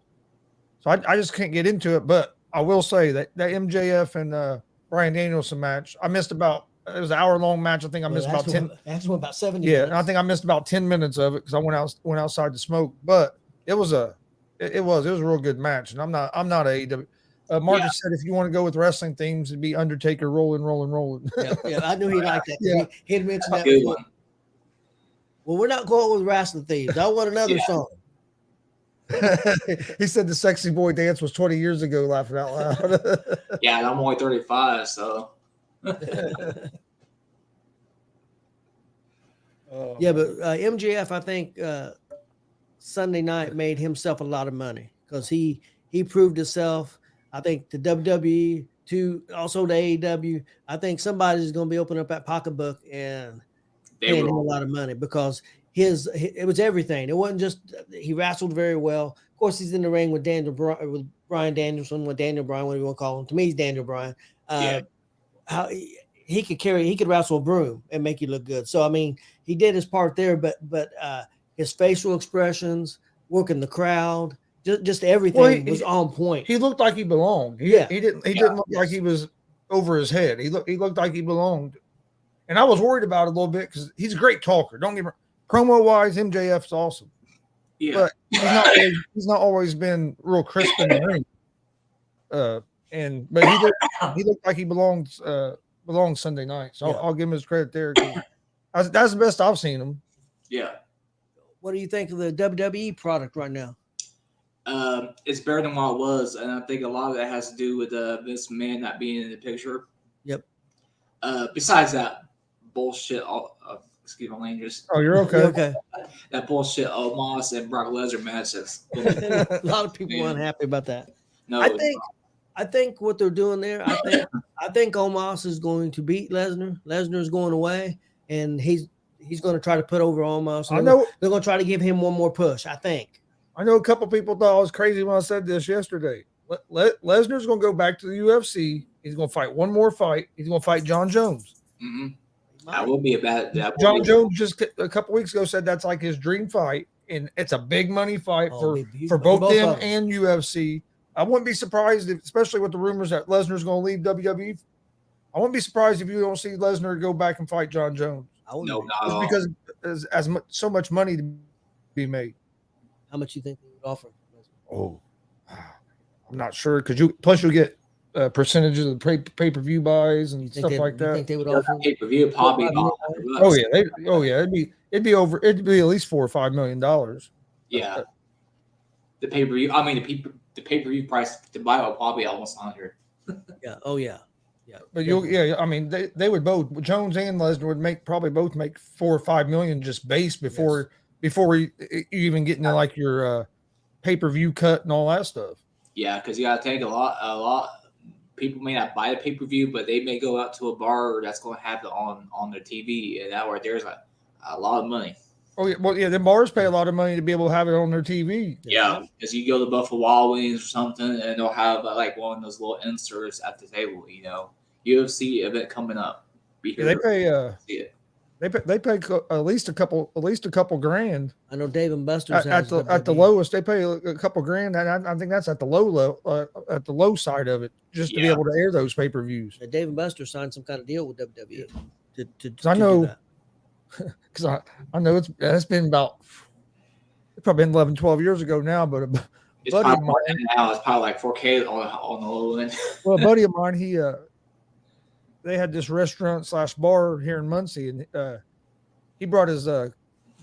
So I just can't get into it. But I will say that MJF and Bryan Danielson match, I missed about. It was an hour-long match. I think I missed about 10. That's about 70. Yeah, and I think I missed about 10 minutes of it because I went outside to smoke. But it was a real good match, and I'm not AEW. Marcus said if you want to go with wrestling themes, it'd be Undertaker rolling. Yeah, I knew he liked that. Yeah. He'd mentioned that good before. one. Well, we're not going with wrestling themes. I want another song. He said the "Sexy Boy" dance was 20 years ago, laughing out loud. Yeah, and I'm only 35, so. Yeah, but MJF, I think Sunday night made himself a lot of money because he proved himself. I think the WWE to also the AEW. I think somebody's going to be opening up that pocketbook and paying him a lot of money because it was everything. It wasn't just he wrestled very well. Of course, he's in the ring with Bryan Danielson, with Daniel Bryan, whatever you want to call him. To me, he's Daniel Bryan. How he could wrestle a broom and make you look good. So I mean, he did his part there, but his facial expressions, working the crowd, just everything was on point. He looked like he belonged. He didn't look like he was over his head. He looked like he belonged. And I was worried about it a little bit because he's a great talker. Don't get me wrong. Promo wise, MJF's awesome. Yeah. But he's not always been real crisp in the ring. But he looked like he belongs Sunday night. So I'll give him his credit there. That's the best I've seen him. Yeah. What do you think of the WWE product right now? It's better than what it was, and I think a lot of that has to do with Vince McMahon not being in the picture. Yep. Besides that bullshit, excuse my language. Oh, you're okay. You're okay. That bullshit Moss and Brock Lesnar matches. A lot of people are unhappy about that. No, I think what they're doing there. I think Omos is going to beat Lesnar. Lesnar's going away, and he's going to try to put over Omos. I know they're going to try to give him one more push. I think. I know a couple people thought I was crazy when I said this yesterday. Lesnar's going to go back to the UFC. He's going to fight one more fight. He's going to fight John Jones. Mm-hmm. That will be a bad. John Jones just a couple weeks ago said that's like his dream fight, and it's a big money fight for both them and UFC. I wouldn't be surprised, especially with the rumors that Lesnar's going to leave WWE. I wouldn't be surprised if you don't see Lesnar go back and fight John Jones. No, not at all. Because as so much money to be made. How much you think they would offer? Oh, I'm not sure because you'll get percentages of the pay-per-view buys and stuff like that. You think they would offer pay-per-view probably? Oh yeah, it'd be at least $4 or $5 million. Yeah, the pay-per-view. I mean the pay-per-view price to buy will probably almost 100. Yeah. Oh yeah. Yeah. But I mean they would both, Jones and Lesnar would probably both make $4 or $5 million just base before you even get into like your pay-per-view cut and all that stuff. Yeah, because you got to take a lot. People may not buy the pay-per-view, but they may go out to a bar that's going to have it on their TV, and that right there's a lot of money. Oh yeah, well yeah, the bars pay a lot of money to be able to have it on their TV. Yeah, because you go to Buffalo Wild Wings or something, and they'll have like one of those little inserts at the table. UFC event coming up. They pay. They pay at least a couple grand. I know Dave and Buster's at the lowest. They pay a couple grand, and I think that's at the low side of it, just to be able to air those pay-per-views. Dave and Buster signed some kind of deal with WWE. I know, because I know it's been it's probably been 11, 12 years ago now, but it's probably more than now. It's probably like 4K on the low end. Well, a buddy of mine, they had this restaurant / bar here in Muncie, and he brought his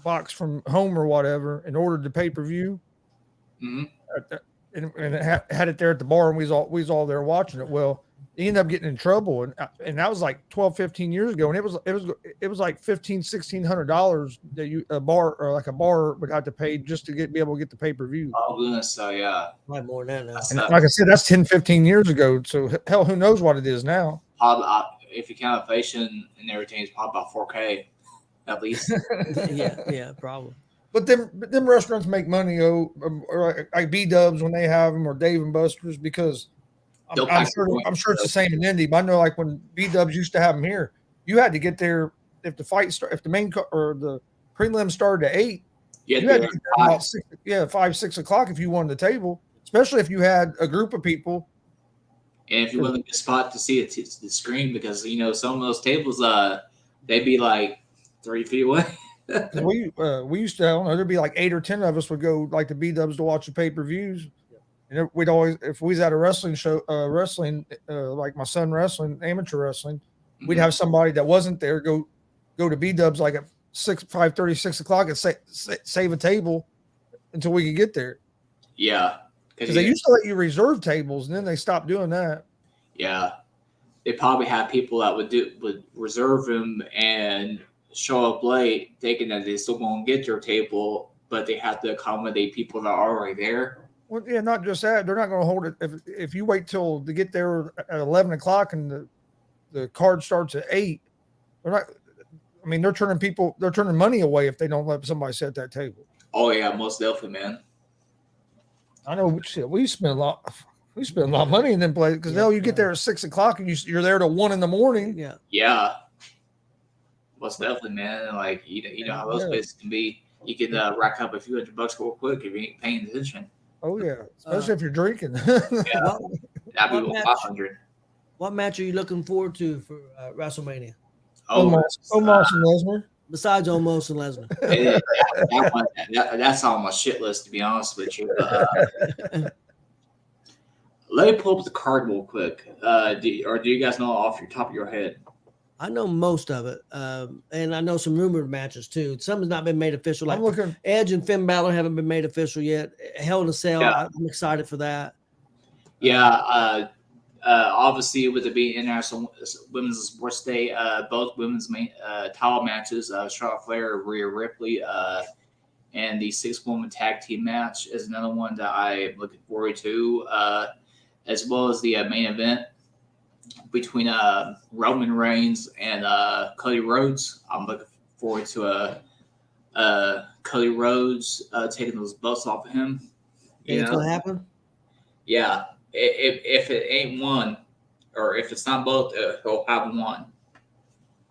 box from home or whatever and ordered the pay-per-view. Mm-hmm. And had it there at the bar, and we was all there watching it. Well, he ended up getting in trouble, and that was like 12, 15 years ago, and it was like $1,500-$1,600 that a bar would have to pay just to be able to get the pay-per-view. Oh goodness, so yeah, probably more than that now. And like I said, that's 10, 15 years ago. So hell, who knows what it is now? If you count inflation and everything, it's probably about 4K at least. yeah, probably. But them restaurants make money, or like B-Dubs when they have them, or Dave and Buster's, because I'm sure it's the same in Indy. But I know, like when B-Dubs used to have them here, you had to get there if the main or the prelim started at 8. You had to get there about 5, 6 o'clock if you wanted the table, especially if you had a group of people. And if you want a spot to see the screen, because some of those tables, they'd be like 3 feet away. we used to, I don't know, there'd be like 8 or 10 of us would go like the B-Dubs to watch the pay-per-views. And we'd always, if we was at a wrestling show, like my son wrestling, amateur wrestling, we'd have somebody that wasn't there go to B-Dubs like at 5:30, 6 o'clock and save a table until we could get there. Yeah. Because they used to let you reserve tables, and then they stopped doing that. Yeah. They probably have people that would reserve them and show up late, thinking that they still won't get their table, but they have to accommodate people that are already there. Well, yeah, not just that. They're not going to hold it. If you wait till to get there at 11 o'clock and the card starts at 8, they're not. I mean, they're turning money away if they don't let somebody sit at that table. Oh yeah, most definitely, man. I know. Shit, we spend a lot of money in them places because you get there at 6 o'clock and you're there till 1 in the morning. Yeah. Yeah. Most definitely, man. Like you know how those places can be. You can rack up a few $100 real quick if you ain't paying attention. Oh yeah, especially if you're drinking. Yeah, that'd be 500. What match are you looking forward to for WrestleMania Omos and Lesnar. besides Omos and Lesnar? That's on my shit list, to be honest with you. But, let me pull up the card real quick. Do you guys know off your top of your head? I know most of it, and I know some rumored matches too. Some has not been made official. Like I'm looking. Edge and Finn Balor haven't been made official yet. Hell in a Cell, Yeah. I'm excited for that. Yeah. Obviously, with it being International Women's Sports Day, both women's main title matches, Charlotte Flair, Rhea Ripley, and the 6-woman tag team match is another one that I'm looking forward to, as well as the main event between Roman Reigns and Cody Rhodes. I'm looking forward to Cody Rhodes taking those belts off of him. Think it's gonna happen? Yeah. If it ain't one, or if it's not both, he'll have one.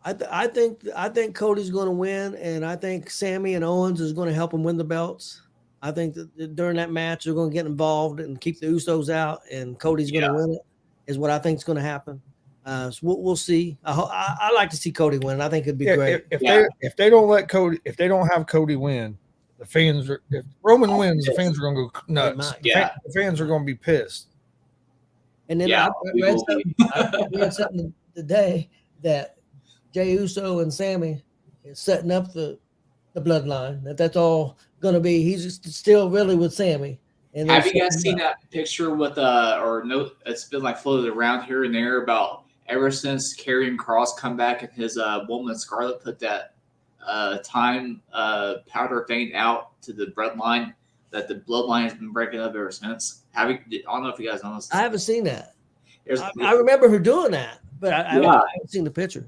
I think Cody's going to win, and I think Sammy and Owens is going to help him win the belts. I think that during that match they're going to get involved and keep the Usos out, and Cody's going to win it. Is what I think is going to happen. So we'll see. I like to see Cody win. I think it'd be great. If they don't let Cody, if they don't have Cody win, the fans are. If Roman wins, the fans are going to go nuts. The fans are going to be pissed. And then I read something today that Jey Uso and Sammy is setting up the bloodline. That's all going to be. He's still really with Sammy. And have you guys seen that picture with it's been like floated around here and there about ever since Karrion Kross come back and his woman Scarlett put that time powder thing out to the bloodline, that the bloodline has been breaking up ever since. I don't know if you guys noticed. I haven't seen that. I remember her doing that, but I haven't seen the picture.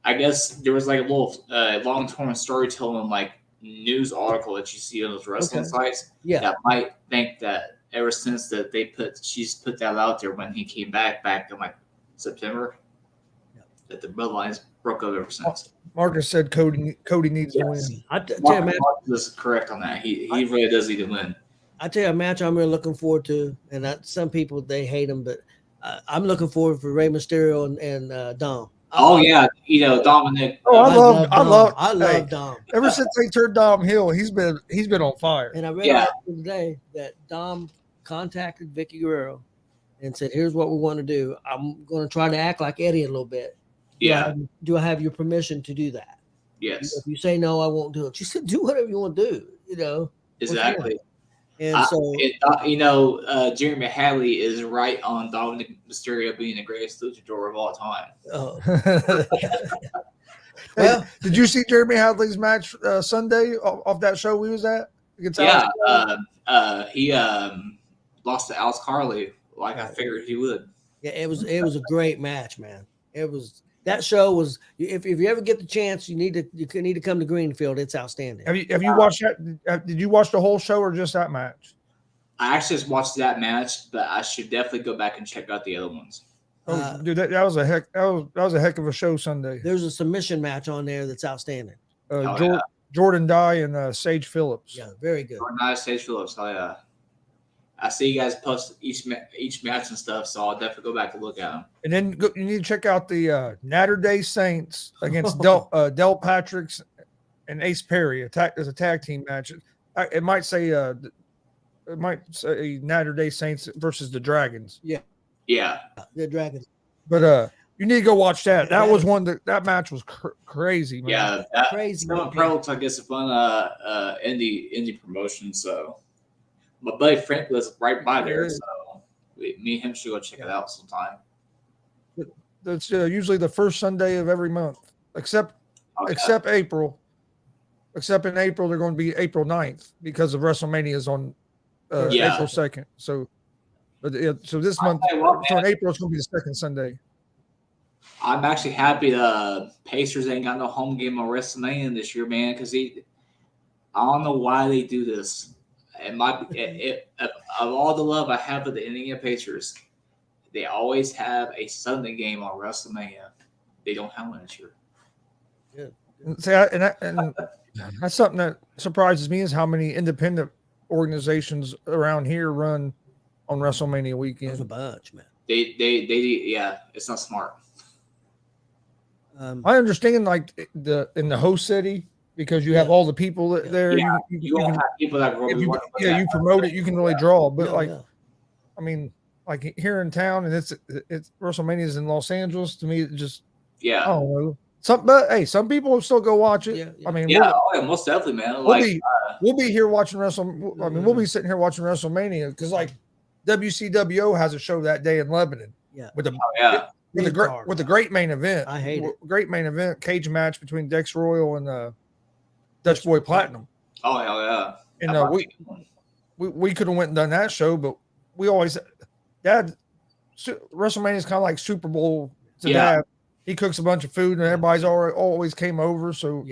I guess there was like a little long-term storytelling like news article that you see on those wrestling sites. Yeah, that might think that ever since that she's put that out there when he came back in like September, that the bloodlines broke up ever since. Marcus said Cody needs to win. Marcus is correct on that. He really does need to win. I tell you a match I'm really looking forward to, and some people they hate him, but I'm looking forward for Rey Mysterio and Dom. Dominic. Oh, I love Dom. Ever since they turned Dom heel, he's been on fire. And I read today that Dom contacted Vicky Guerrero and said, "Here's what we want to do. I'm going to try to act like Eddie a little bit. Do I have your permission to do that? Yes. If you say no, I won't do it." She said, "Do whatever you want to do." Exactly. And Jeremy Hadley is right on Dominic Mysterio being the greatest luchador of all time. Oh. Well, did you see Jeremy Hadley's match Sunday off that show we was at? He lost to Alex Carley like I figured he would. Yeah, it was a great match, man. That show was. If you ever get the chance, you need to come to Greenfield. It's outstanding. Have you watched that? Did you watch the whole show or just that match? I actually just watched that match, but I should definitely go back and check out the other ones. Dude, that was a heck of a show Sunday. There's a submission match on there that's outstanding. Jordan Dye and Sage Phillips. Yeah, very good. Jordan Dye, Sage Phillips. Oh yeah. I see you guys post each match and stuff, so I'll definitely go back and look at them. And then you need to check out the Natter Day Saints against Del Patricks and Ace Perry. There's a tag team match. It might say Natter Day Saints versus the Dragons. Yeah, the Dragons. But you need to go watch that. That was one that match was crazy, man. Yeah, crazy. Pro looks like it's a fun indie promotion. So my buddy Frank lives right by there, so me and him should go check it out sometime. That's usually the first Sunday of every month, except April. Except in April, they're going to be April 9th because of WrestleMania is on April 2nd. So this month, so in April, it's going to be the second Sunday. I'm actually happy the Pacers ain't got no home game on WrestleMania this year, man, because I don't know why they do this. Of all the love I have for the Indiana Pacers, they always have a Sunday game on WrestleMania. They don't have one this year. Yeah. See, and that's something that surprises me is how many independent organizations around here run on WrestleMania weekend. There's a bunch, man. Yeah, it's not smart. I understand like in the host city because you have all the people there. Yeah, You you won't can, have people that will if be you wanting to look at you promote it, you can really draw. But Yeah. I mean, like here in town, and it's WrestleMania's in Los Angeles. To me, it just I don't know. But hey, some people will still go watch it. Yeah. I mean, yeah, most definitely, man. we'll be here watching Wrestle. I mean, we'll be sitting here watching WrestleMania because like WCWO has a show that day in Lebanon. Yeah. With the with the great main event. I hate it. Great main event cage match between Dex Royal and Dutch Boy Platinum. Oh hell yeah! And we could have went and done that show, but we always WrestleMania is kind of like Super Bowl to Dad. He cooks a bunch of food and everybody's always came over. So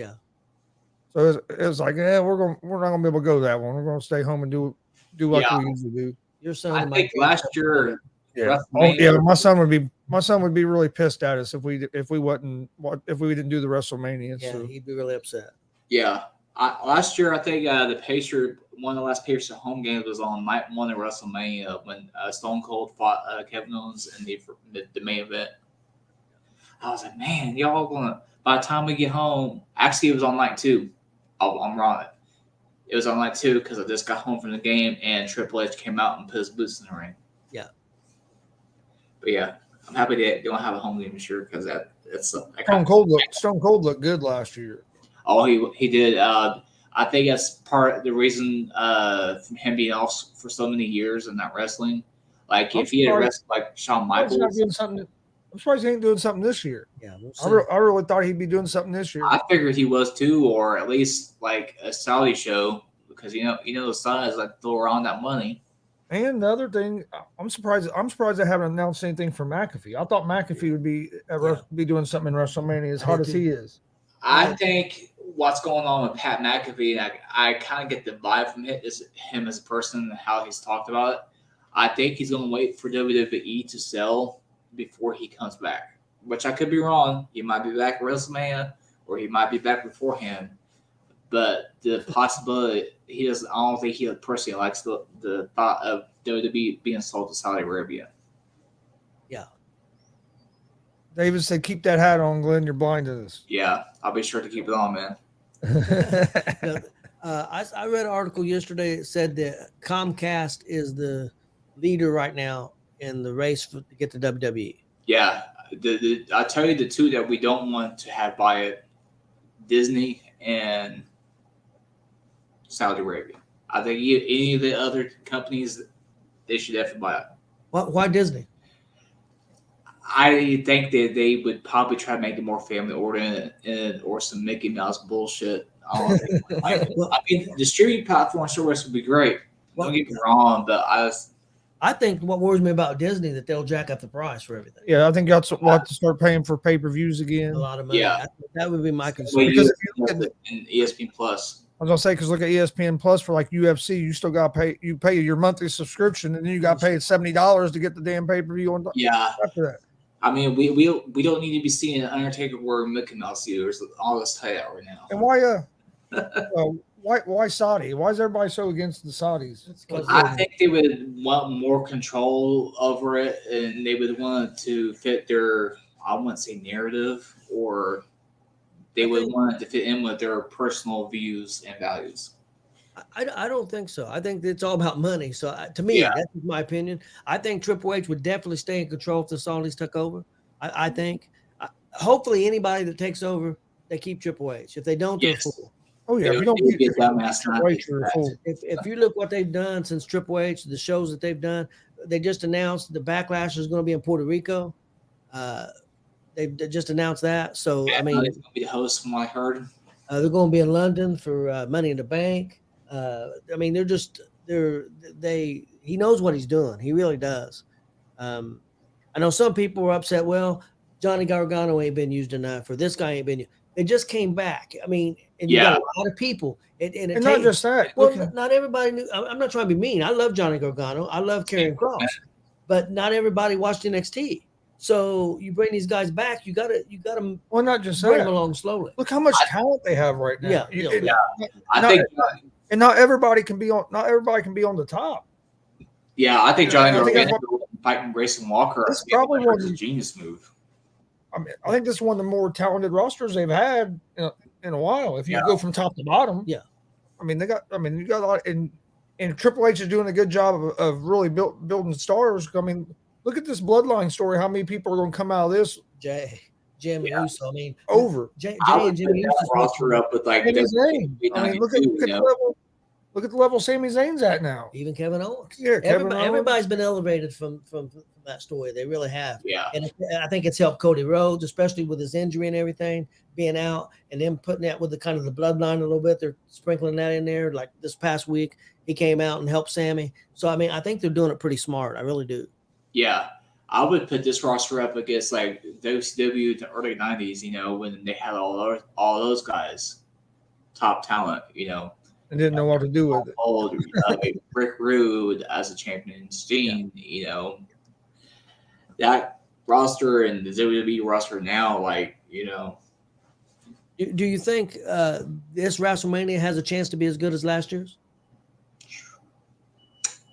so it was like, we're not gonna be able to go that one. We're gonna stay home and do like we usually do. Your son, I think last year, my son would be really pissed at us if we didn't do the WrestleMania. Yeah, so. he'd be really upset. Yeah, last year I think one of the last Patriot home games was on night 1 of WrestleMania when Stone Cold fought Kevin Owens in the main event. I was like, man, y'all gonna. By the time we get home, actually it was on night 2. I'm wrong. It was on night 2 because I just got home from the game and Triple H came out and put his boots in the ring. Yeah. But yeah, I'm happy they don't have a home game this year because Stone Cold looked good last year. Oh, he did. I think that's part of the reason from him being off for so many years and not wrestling. Like if he had wrestled like Shawn Michaels, I'm surprised he ain't doing something this year. Yeah, I really thought he'd be doing something this year. I figured he was too, or at least like a Saudi show because you know the Saudis like throw around that money. And the other thing, I'm surprised they haven't announced anything for McAfee. I thought McAfee would be doing something in WrestleMania as hot as he is. I think what's going on with Pat McAfee, and I kind of get the vibe from him as a person and how he's talked about it. I think he's going to wait for WWE to sell before he comes back, which I could be wrong. He might be back at WrestleMania, or he might be back beforehand. But the possibility I don't think he personally likes the thought of WWE being sold to Saudi Arabia. Yeah. David said, "Keep that hat on, Glenn. You're blind to this." Yeah, I'll be sure to keep it on, man. I read an article yesterday that said that Comcast is the leader right now in the race to get to WWE. Yeah, I tell you the two that we don't want to have buy it: Disney and Saudi Arabia. I think any of the other companies, they should definitely buy it. Why Disney? I think that they would probably try to make it more family oriented or some Mickey Mouse bullshit. I mean, the streaming platform service would be great. Don't get me wrong, but I think what worries me about Disney that they'll jack up the price for everything. Yeah, I think that's we'll have to start paying for pay-per-views again. A lot of money. Yeah, that would be my concern. Because if you look at ESPN Plus. I was gonna say because look at ESPN Plus for like UFC, you still got to pay. You pay your monthly subscription, and then you got to pay $70 to get the damn pay-per-view on. After that. I mean, we don't need to be seeing an Undertaker wearing Mickey Mouse ears. All this tight out right now. And why Saudi? Why is everybody so against the Saudis? I think they would want more control over it, and they would want to fit their, I wouldn't say narrative, or they would want it to fit in with their personal views and values. I don't think so. I think it's all about money. So to me, that's my opinion. I think Triple H would definitely stay in control if the Saudis took over. I think. Hopefully, anybody that takes over, they keep Triple H. If they don't, they're full. Oh yeah, if you don't get Triple H, you're full. If you look what they've done since Triple H, the shows that they've done, they just announced the Backlash is going to be in Puerto Rico. They just announced that. So I mean, it's going to be the host from what I heard. They're going to be in London for Money in the Bank. I mean, he knows what he's doing. He really does. I know some people were upset. Well, Johnny Gargano ain't been used enough, or this guy ain't been used. They just came back. I mean, and you got a lot of people. And not just that. Well, not everybody knew. I'm not trying to be mean. I love Johnny Gargano. I love Karrion Kross. But not everybody watched NXT. So you bring these guys back, you gotta well, not just bring that. them along slowly. Look how much talent they have right now. I think everybody can be on the top. Yeah, I think Johnny Gargano fighting Grayson Walker. That's probably one a genius move. I mean, I think this is one of the more talented rosters they've had in a while. If you go from top to bottom, yeah. I mean, you got a lot, and Triple H is doing a good job of really building stars. I mean, look at this bloodline story. How many people are going to come out of this? Jim Uso. I mean, over. Jay and Jim Uso roster up with like I mean, look at the level. Look at the level Sami Zayn's at now. Even Kevin Owens. Yeah, everybody's been elevated from that story. They really have. Yeah. And I think it's helped Cody Rhodes, especially with his injury and everything, being out, and then putting that with the kind of the bloodline a little bit. They're sprinkling that in there. Like this past week, he came out and helped Sami. So, I mean, I think they're doing it pretty smart. I really do. Yeah. I would put this roster up against like WCW in the early 90s, when they had all those guys, top talent, and didn't know what to do with it. Old Rick Rude as a champion, Steen, that roster and the WWE roster now, Do you think this WrestleMania has a chance to be as good as last year's?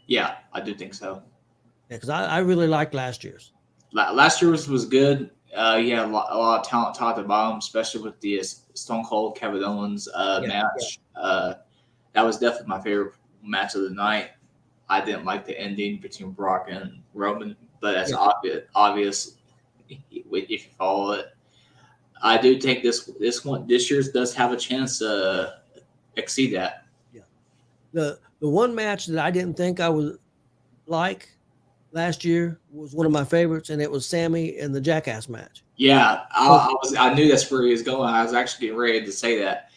Yeah, I do think so. Yeah, because I really liked last year's. Last year's was good. You had a lot of talent top to bottom, especially with the Stone Cold Kevin Owens match. Yeah. That was definitely my favorite match of the night. I didn't like the ending between Brock and Roman, but that's obvious if you follow it. I do think this year's does have a chance to exceed that. Yeah. The one match that I didn't think I would like last year was one of my favorites, and it was Sami and the Jackass match. Yeah, I knew that's where he was going. I was actually getting ready to say that.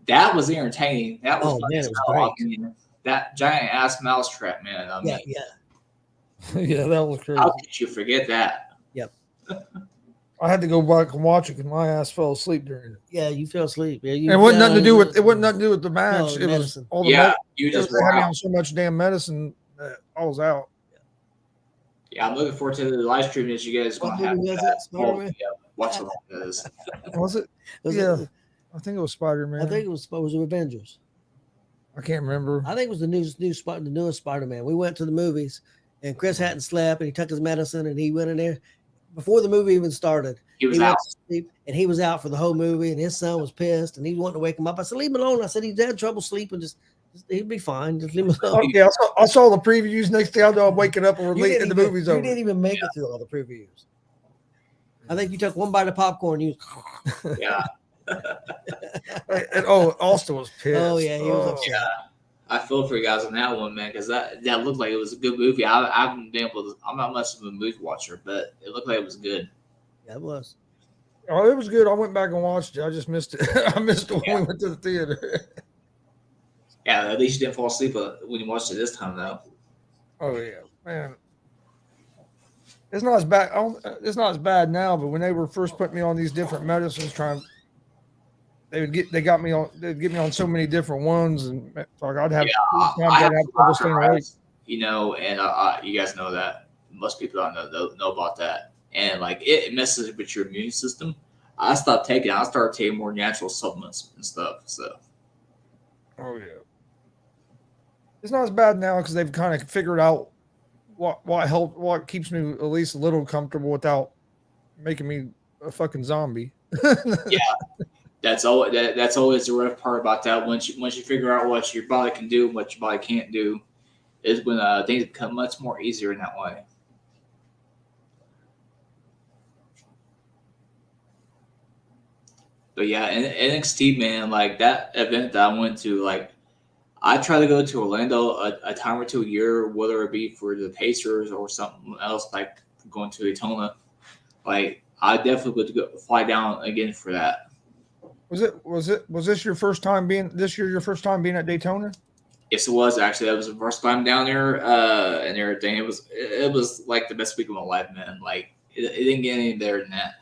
That was entertaining. That was man, it was great. I mean, that giant ass mousetrap, man. I mean, yeah, that was crazy. How could you forget that? Yep. I had to go back and watch it because my ass fell asleep during it. Yeah, you fell asleep. Yeah, it wasn't nothing to do with the match. No, it medicine. Was all the you just had me on so much damn medicine that I was out. Yeah, I'm looking forward to the live stream that you guys going to have. Watch what it is. Was it? I think it was Spider-Man. I think it was Avengers. I can't remember. I think it was the newest Spider-Man. We went to the movies, and Chris hadn't slept, and he took his medicine, and he went in there before the movie even started. He was out. Went to sleep, and he was out for the whole movie, and his son was pissed, and he wanted to wake him up. I said, "Leave him alone." I said, "He's had trouble sleeping. Just he'd be fine. Just leave him alone." Yeah, I saw the previews. Next thing I know, I'm waking up and we're late and the movie's over. You didn't even make it through all the previews. I think you took one bite of popcorn. Yeah. And Austin was pissed. Oh yeah, he was upset. Yeah. I feel for you guys on that one, man, because that looked like it was a good movie. I haven't been able to. I'm not much of a movie watcher, but it looked like it was good. Yeah, it was. Oh, it was good. I went back and watched it. I just missed it. I missed it when we went to the theater. Yeah, at least you didn't fall asleep when you watched it this time, though. Oh yeah, man. It's not as bad. It's not as bad now, but when they were first putting me on these different medicines, they'd get me on so many different ones, and like I'd have trouble staying awake. And you guys know that. Most people don't know about that, and like it messes with your immune system. I stopped taking. I started taking more natural supplements and stuff. So. Oh yeah. It's not as bad now because they've kind of figured out what keeps me at least a little comfortable without making me a fucking zombie. Yeah, that's always the rough part about that. Once you figure out what your body can do and what your body can't do, is when things become much more easier in that way. But yeah, NXT, man, like that event that I went to, like. I try to go to Orlando a time or two a year, whether it be for the Pacers or something else, like going to Daytona. Like I definitely would fly down again for that. Was this your first time being your first time being at Daytona? Yes, it was actually. That was the first time down there and everything. It was like the best week of my life, man. Like it didn't get any better than that.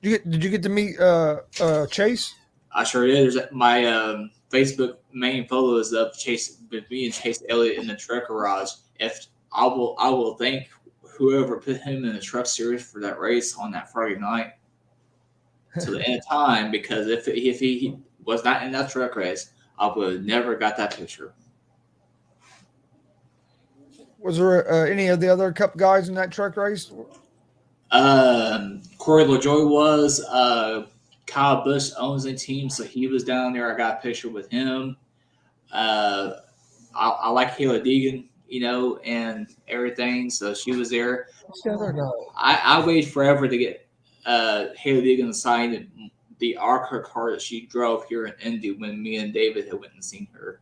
Did you get to meet Chase? I sure did. There's my Facebook main photo is of me and Chase Elliott in the truck garage. If I will thank whoever put him in the truck series for that race on that Friday night to the end of time, because if he was not in that truck race, I would have never got that picture. Was there any of the other Cup guys in that truck race? Corey LaJoy was. Kyle Busch owns the team, so he was down there. I got a picture with him. I like Hailie Deegan, and everything. So she was there. What's the other guy? I waited forever to get Hailie Deegan to sign the ARCA car that she drove here in Indy when me and David had went and seen her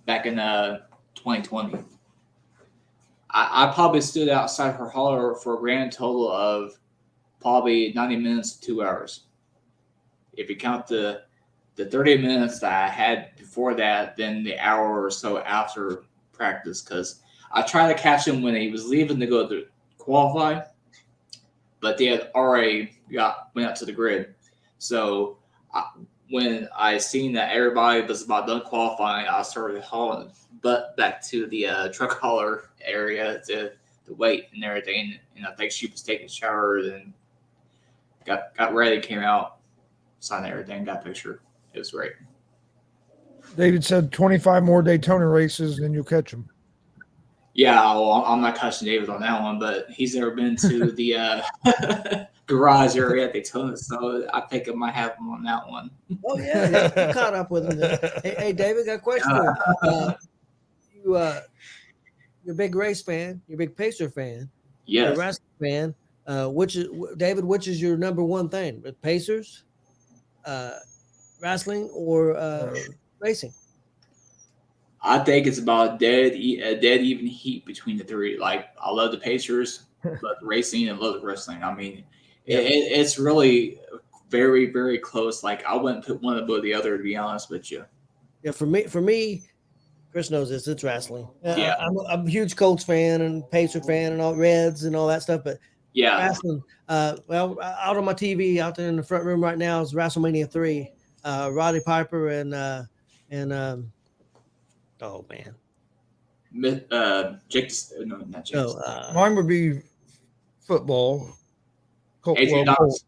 back in 2020. I probably stood outside her hauler for a grand total of probably 90 minutes to 2 hours. If you count the 30 minutes that I had before that, then the hour or so after practice, because I tried to catch him when he was leaving to go to qualify, but they had already went out to the grid. So when I seen that everybody was about done qualifying, I started hauling butt back to the truck hauler area to wait and everything. And I think she was taking a shower and got ready, came out, signed everything, got a picture. It was great. David said 25 more Daytona races and you'll catch him. Yeah, well, I'm not catching David on that one, but he's never been to the garage area at Daytona, so I think I might have him on that one. Oh yeah, you caught up with him. Hey, David, got a question for you. You're a big race fan. You're a big Pacer fan. Yes. You're a wrestling fan. Which is your number one thing? Pacers, wrestling, or racing? I think it's about a dead even heat between the three. Like, I love the Pacers, but racing and love the wrestling. I mean, it's really very, very close. Like, I wouldn't put one above the other, to be honest with you. Yeah, for me, Chris knows this. It's wrestling. Yeah. I'm a huge Colts fan and Pacer fan and all Reds and all that stuff. But wrestling. Well, out on my TV out there in the front room right now is WrestleMania 3. Roddy Piper and oh man, Jake. No, not Jake. Mine would be football. Adrian Donis.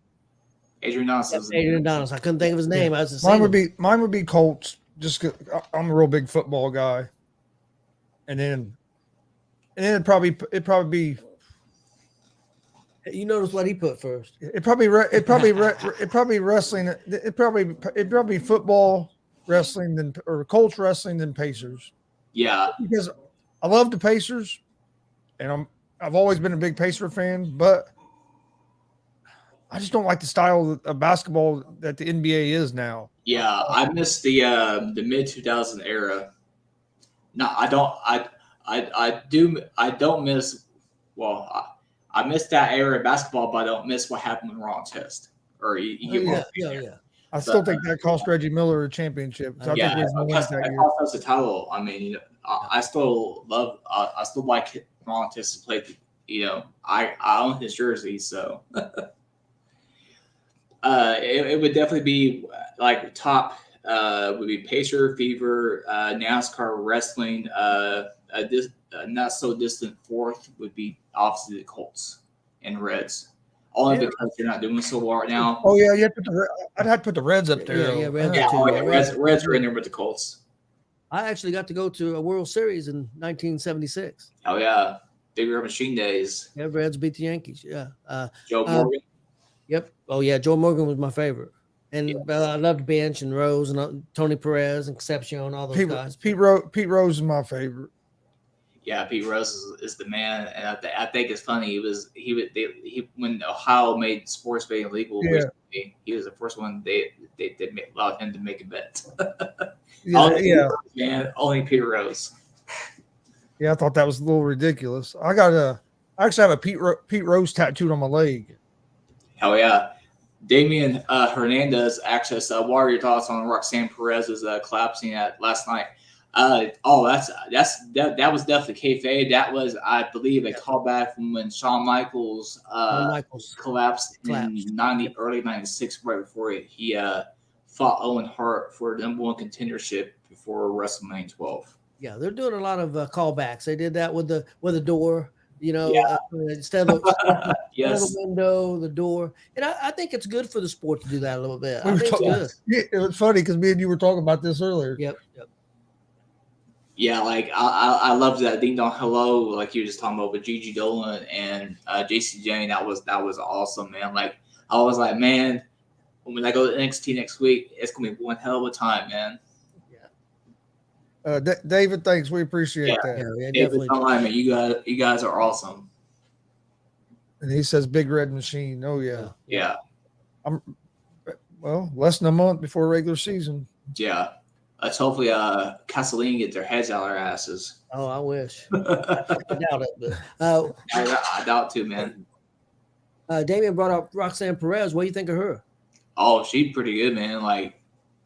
Adrian Donis. Adrian Donis. I couldn't think of his name. I was mine would be Colts. Just 'cause I'm a real big football guy, and then it'd probably be. You notice what he put first? It probably wrestling. It probably football, wrestling, or Colts wrestling than Pacers. Yeah, because I love the Pacers, and I've always been a big Pacer fan, but I just don't like the style of basketball that the NBA is now. Yeah, I miss the mid 2000 era. No, I don't. I don't miss. Well, I miss that era of basketball, but I don't miss what happened with Ron Test. Or yeah. I still think that cost Reggie Miller a championship. So I think that cost us a title. I mean, I still love. I still like Ron Test to play. I own his jersey, so. It would definitely be like top would be Pacer, Fever, NASCAR, wrestling. Not so distant fourth would be obviously the Colts and Reds. Only because they're not doing so well right now. Oh yeah, I'd have to put the Reds up there. Yeah, Reds are in there with the Colts. I actually got to go to a World Series in 1976. Oh yeah, Big Red Machine days. Yeah, Reds beat the Yankees. Yeah. Joe Morgan. Yep. Oh yeah, Joe Morgan was my favorite, and I loved Bench and Rose and Tony Perez and Concepcion, all those guys. Pete Rose is my favorite. Yeah, Pete Rose is the man, and I think it's funny. He when Ohio made sports betting legal, recently, he was the first one they allowed him to make a bet. Only Pete Rose. Yeah, I thought that was a little ridiculous. I actually have a Pete Rose tattooed on my leg. Hell yeah. Damian Hernandez actually said, what are your thoughts on Roxanne Perez's collapsing at last night? That was definitely kayfabe. That was, I believe, a callback from when Shawn Michaels collapsed in early 96, right before he fought Owen Hart for the number one contendership before WrestleMania 12. Yeah, they're doing a lot of callbacks. They did that with the door. Instead of the window, the door. And I think it's good for the sport to do that a little bit. I think it's good. It was funny because me and you were talking about this earlier. Yep. Yeah, like I loved that Ding Dong Hello, like you were just talking about with Gigi Dolan and JC Jane. That was awesome, man. Like I was like, man, when I go to NXT next week, it's gonna be one hell of a time, man. David, thanks. We appreciate Yeah. that. Yeah, David, definitely. don't lie, man. You guys are awesome. And he says Big Red Machine. Oh yeah. Yeah. I'm well, less than a month before regular season. Yeah. Let's hopefully Castellini get their heads out of their asses. Oh, I wish. I I doubt it. But doubt too, man. Damian brought up Roxanne Perez. What do you think of her? Oh, she's pretty good, man. Like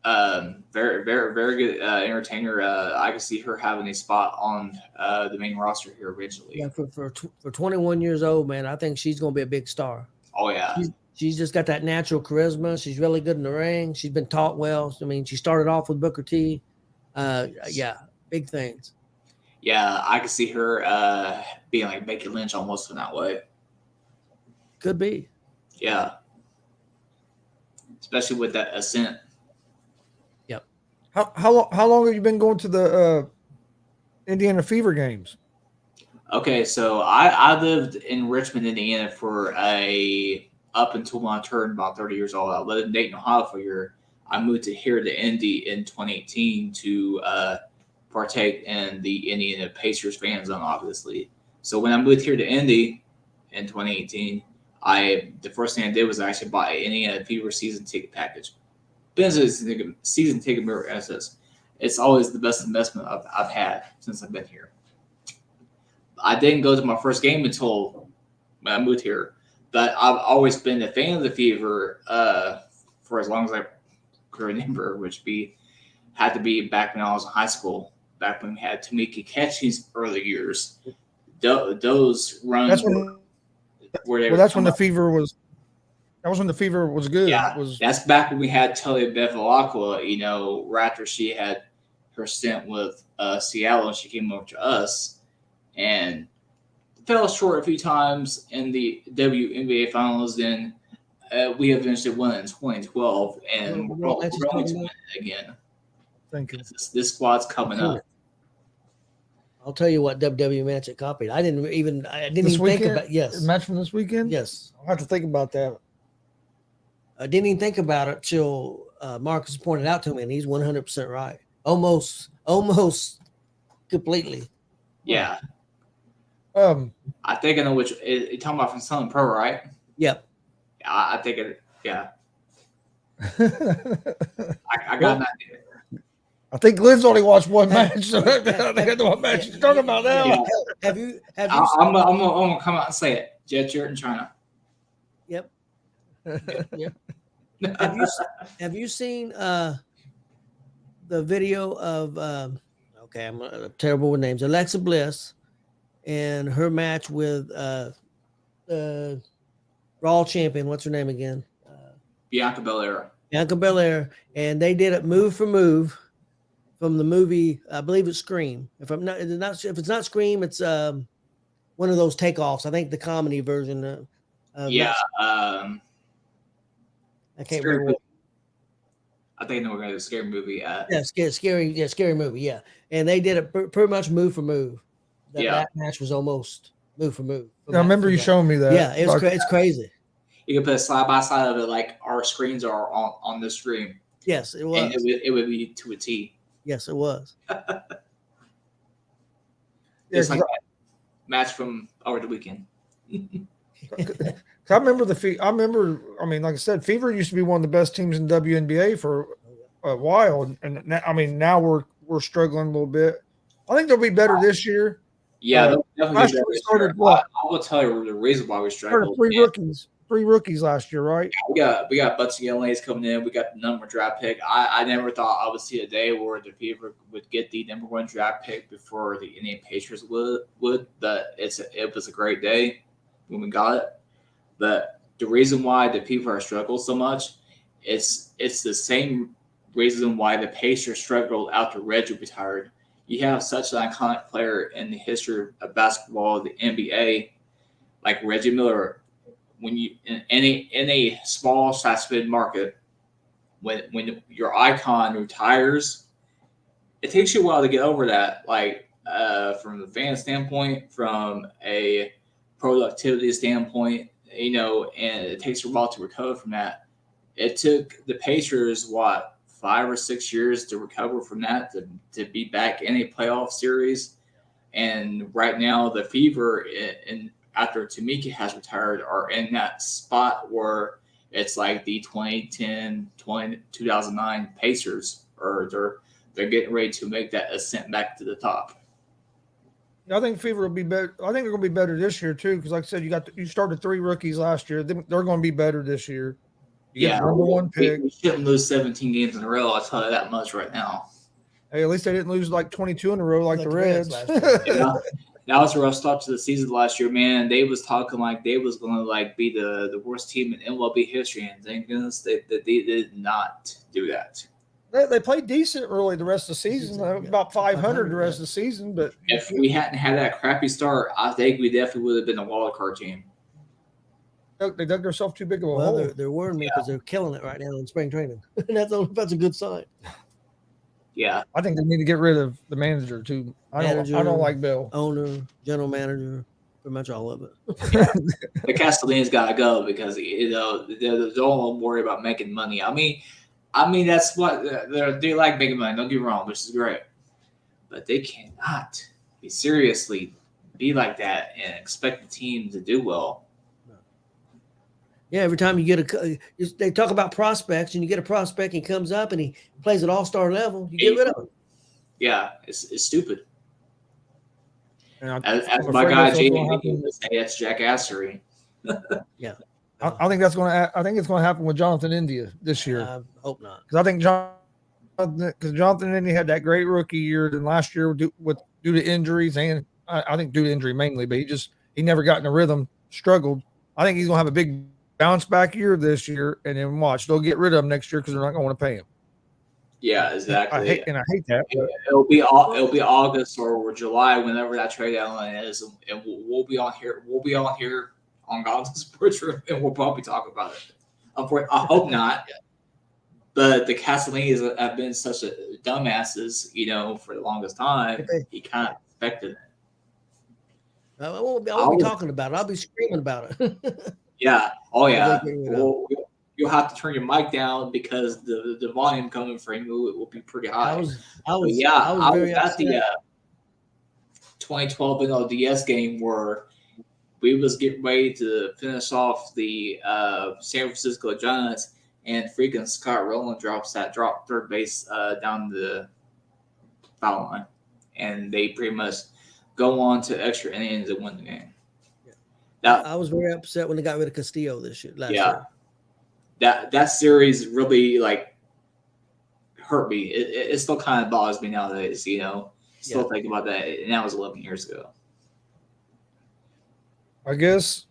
very, very, very good entertainer. I can see her having a spot on the main roster here eventually. Yeah, for 21 years old, man, I think she's going to be a big star. Oh yeah. She's just got that natural charisma. She's really good in the ring. She's been taught well. I mean, she started off with Booker T. Yeah, big things. Yeah, I can see her being like Becky Lynch almost in that way. Could be. Yeah. Especially with that Ascent. Yep. How long have you been going to the Indiana Fever games? Okay, so I lived in Richmond, Indiana for up until when I turned about 30 years old. I lived in Dayton, Ohio for a year. I moved to here to Indy in 2018 to partake in the Indiana Pacers fan zone, obviously. So when I moved here to Indy in 2018, the first thing I did was I actually bought an Indiana Fever season ticket package. Business season ticket mirror SS. It's always the best investment I've had since I've been here. I didn't go to my first game until when I moved here, but I've always been a fan of the Fever for as long as I can remember, which had to be back when I was in high school, back when we had Tamika Catchy's early years. Those runs That's when. That's when the Fever was. That was when the Fever was good. Yeah, that's back when we had Telly Bevilacqua, right after she had her stint with Seattle and she came over to us and fell short a few times in the WNBA finals. Then we eventually won in 2012, and we're going to win it again. Thank you. This squad's coming up. I'll tell you what WWE match it copied. I didn't even think about the match from this weekend. Yes, I'll have to think about that. I didn't even think about it till Marcus pointed out to me, and he's 100% right. Almost completely. Yeah. I think I know which you're talking about from Southern Pro, right? Yep. I think it. Yeah. I got an idea. I think Glen's only watched one match. So I think I know what match you're talking about now. Yeah. Have you? I'm gonna come out and say it. Jet Shirt in China. Yep. Yep. Have you seen the video of? Okay, I'm terrible with names. Alexa Bliss and her match with Raw champion. What's her name again? Bianca Belair. Bianca Belair, and they did it move for move from the movie. I believe it's Scream. If it's not Scream, it's one of those takeoffs. I think the comedy version. I can't remember. I think I know we're going to do a scary movie. Scary movie. Yeah, and they did it pretty much move for move. That match was almost move for move. I remember you showing me that. Yeah, it's crazy. You can put a side by side of it, like our screens are on the screen. Yes, it was. And it would be to a T. Yes, it was. It's like that match from over the weekend. I remember like I said, Fever used to be one of the best teams in WNBA for a while, and now we're struggling a little bit. I think they'll be better this year. Yeah, last year we started what? I will tell you the reason why we struggled. Three rookies last year, right? We got a bunch of young ladies coming in. We got the number 1 draft pick. I never thought I would see a day where the Fever would get the number 1 draft pick before the Indiana Pacers would. But it was a great day when we got it. But the reason why the Fever struggled so much, it's the same reason why the Pacers struggled after Reggie retired. You have such an iconic player in the history of basketball, the NBA, like Reggie Miller. When you in a small/mid market, when your icon retires, it takes you a while to get over that. Like from the fan standpoint, from a productivity standpoint, and it takes a while to recover from that. It took the Pacers 5 or 6 years to recover from that to be back in a playoff series. And right now, the Fever, and after Tamika has retired, are in that spot where it's like the 2009 Pacers, or they're getting ready to make that ascent back to the top. I think Fever will be better. I think they're going to be better this year too, because like I said, you started 3 rookies last year. They're going to be better this year. You get the number 1 pick. We shouldn't lose 17 games in a row. I'll tell you that much right now. Hey, at least they didn't lose like 22 in a row like the Reds. last year. Yeah. That was a rough start to the season last year, man. They was talking like they was going to like be the worst team in MLB history, and thank goodness they did not do that. They played decent early the rest of the season, about 500 the rest of the season. But if we hadn't had that crappy start, I think we definitely would have been a wild card team. They dug themselves too big of a Well, hole. they're worrying me because they're killing it right now in spring training. And that's a good sign. Yeah. I think they need to get rid of the manager too. I don't like Bill. Owner, general manager, pretty much all of it. The Castellane's got to go because they don't worry about making money. I mean that's what they like, making money. Don't get me wrong, which is great, but they cannot be like that and expect the team to do well. Yeah, every time you get they talk about prospects, and you get a prospect, and he comes up and he plays at all-star level, you get rid of him. Yeah, it's stupid. And as my guy Jamie would say, that's jackassery. Yeah. I think it's going to happen with Jonathan India this year. I hope not, because I think Jonathan India had that great rookie year. Then last year, due to injuries, and I think due to injury mainly, but he never got in a rhythm, struggled. I think he's going to have a big bounce back year this year, and then watch, they'll get rid of him next year because they're not going to want to pay him. Yeah, exactly. I hate that. It'll be August or July, whenever that trade deadline is, and we'll be on here. We'll be on here on GonzoSportsRoom, and we'll probably talk about it. I hope not. But the Castellanes have been such a dumbasses, for the longest time. He kind of expected it. I won't be talking about it. I'll be screaming about it. Yeah. Oh yeah. You'll have to turn your mic down because the volume coming from you will be pretty high. I was at the 2012 NLDS game where we was getting ready to finish off the San Francisco Giants, and freaking Scott Rowland dropped third base down the foul line, and they pretty much go on to extra innings and win the game. I was very upset when they got rid of Castillo last year. That series really hurt me. It still kind of bothers me nowadays. Still thinking about that, and that was 11 years ago. I guess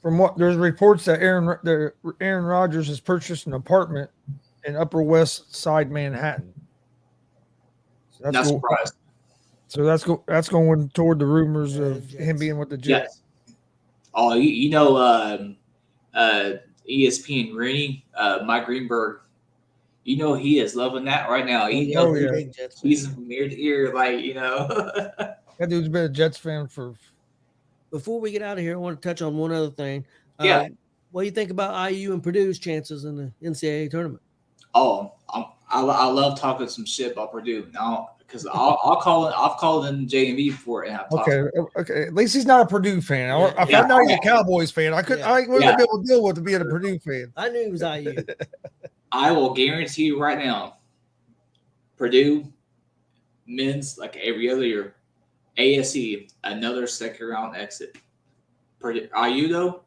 from what there's reports that Aaron Rodgers has purchased an apartment in Upper West Side Manhattan. So not surprised. So that's going toward the rumors of him being with the Jets. Yes. Oh, ESPN Greeny, Mike Greenberg, he is loving that right now. He's from ear to ear, That dude's been a Jets fan for. Before we get out of here, I want to touch on one other thing. Yeah. What do you think about IU and Purdue's chances in the NCAA tournament? Oh, I love talking some shit about Purdue now. Because I've called in JMV before and I've talked. Okay. At least he's not a Purdue fan. I found out he's a Cowboys fan. I wouldn't be able to deal with being a Purdue fan. I knew he was IU. I will guarantee you right now, Purdue men's like every other year, ASE another second round exit. Purdue, IU though,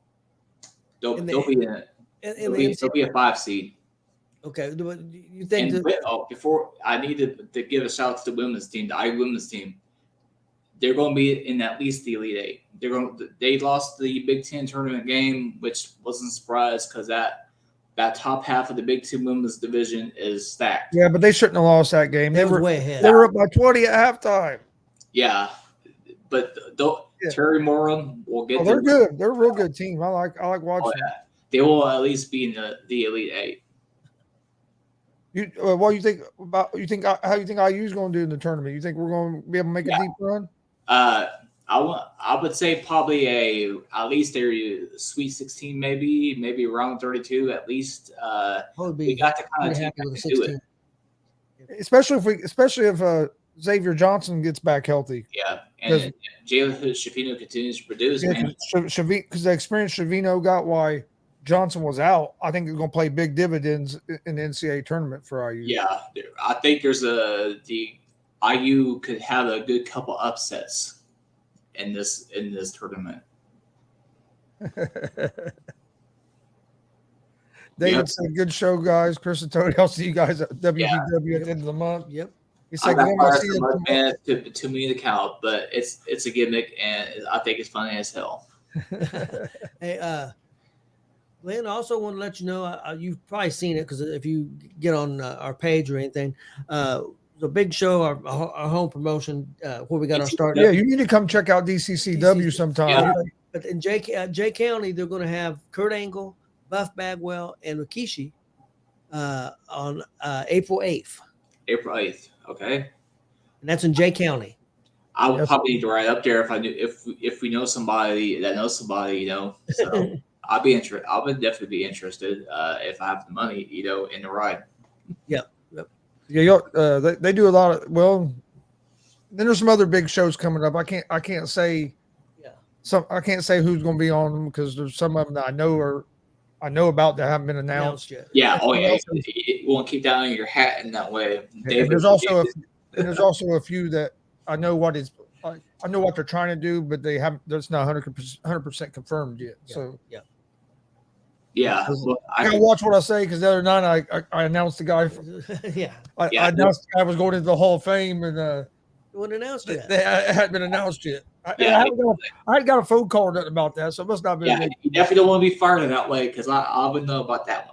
they'll be in it. They'll be a 5 seed. Okay, do you think before I need to give a shout out to the women's team, the IU women's team. They're going to be in at least the Elite Eight. They lost the Big Ten tournament game, which wasn't a surprise because that top half of the Big Ten women's division is stacked. Yeah, but they shouldn't have lost that game. They were way ahead. They were up by 20 at halftime. Yeah, but Terry Moran will get. They're good. They're a real good team. I like watching. Oh, yeah. They will at least be in the Elite Eight. What do you think about? How you think IU's going to do in the tournament? You think we're going to be able to make a deep run? I would say probably at least a Sweet 16, maybe around 32 at least. We got to kind of team that can do it. Especially if Xavier Johnson gets back healthy. Yeah, and Jalen Shavino continues to produce. Because the experience Shavino got why Johnson was out, I think they're going to play big dividends in the NCAA tournament for IU. Yeah, I think the IU could have a good couple upsets in this tournament. David said, "Good show, guys. Chris and Tony, I'll see you guys at WPW at the end of the month." Yep. He said, "To me, the count, but it's a gimmick, and I think it's funny as hell." Hey, Glenn, I also want to let you know, you've probably seen it because if you get on our page or anything, the big show, our home promotion, where we got our start. Yeah, you need to come check out DCCW sometime. Yeah. But in J County, they're going to have Kurt Angle, Buff Bagwell, and Rikishi on April 8th. April 8th, okay. And that's in J County. I would probably need to ride up there if we know somebody that knows somebody, So I'd be interested. I would definitely be interested if I have the money, in the ride. Yep. Yeah, they do a lot of then there's some other big shows coming up. I can't say I can't say who's going to be on them because there's some of them that I know about that haven't been announced yet. Yeah, you won't keep that on your hat in that way. And there's also a few that I know what they're trying to do, but they haven't. That's not 100% confirmed yet. Yeah. Well, I gotta watch what I say because the other night I announced the guy. I announced the guy was going into the Hall of Fame, and it wasn't announced yet. It hadn't been announced yet. I hadn't got a phone call about that, so it must not be. Yeah, you definitely don't want to be fired in that way because I would know about that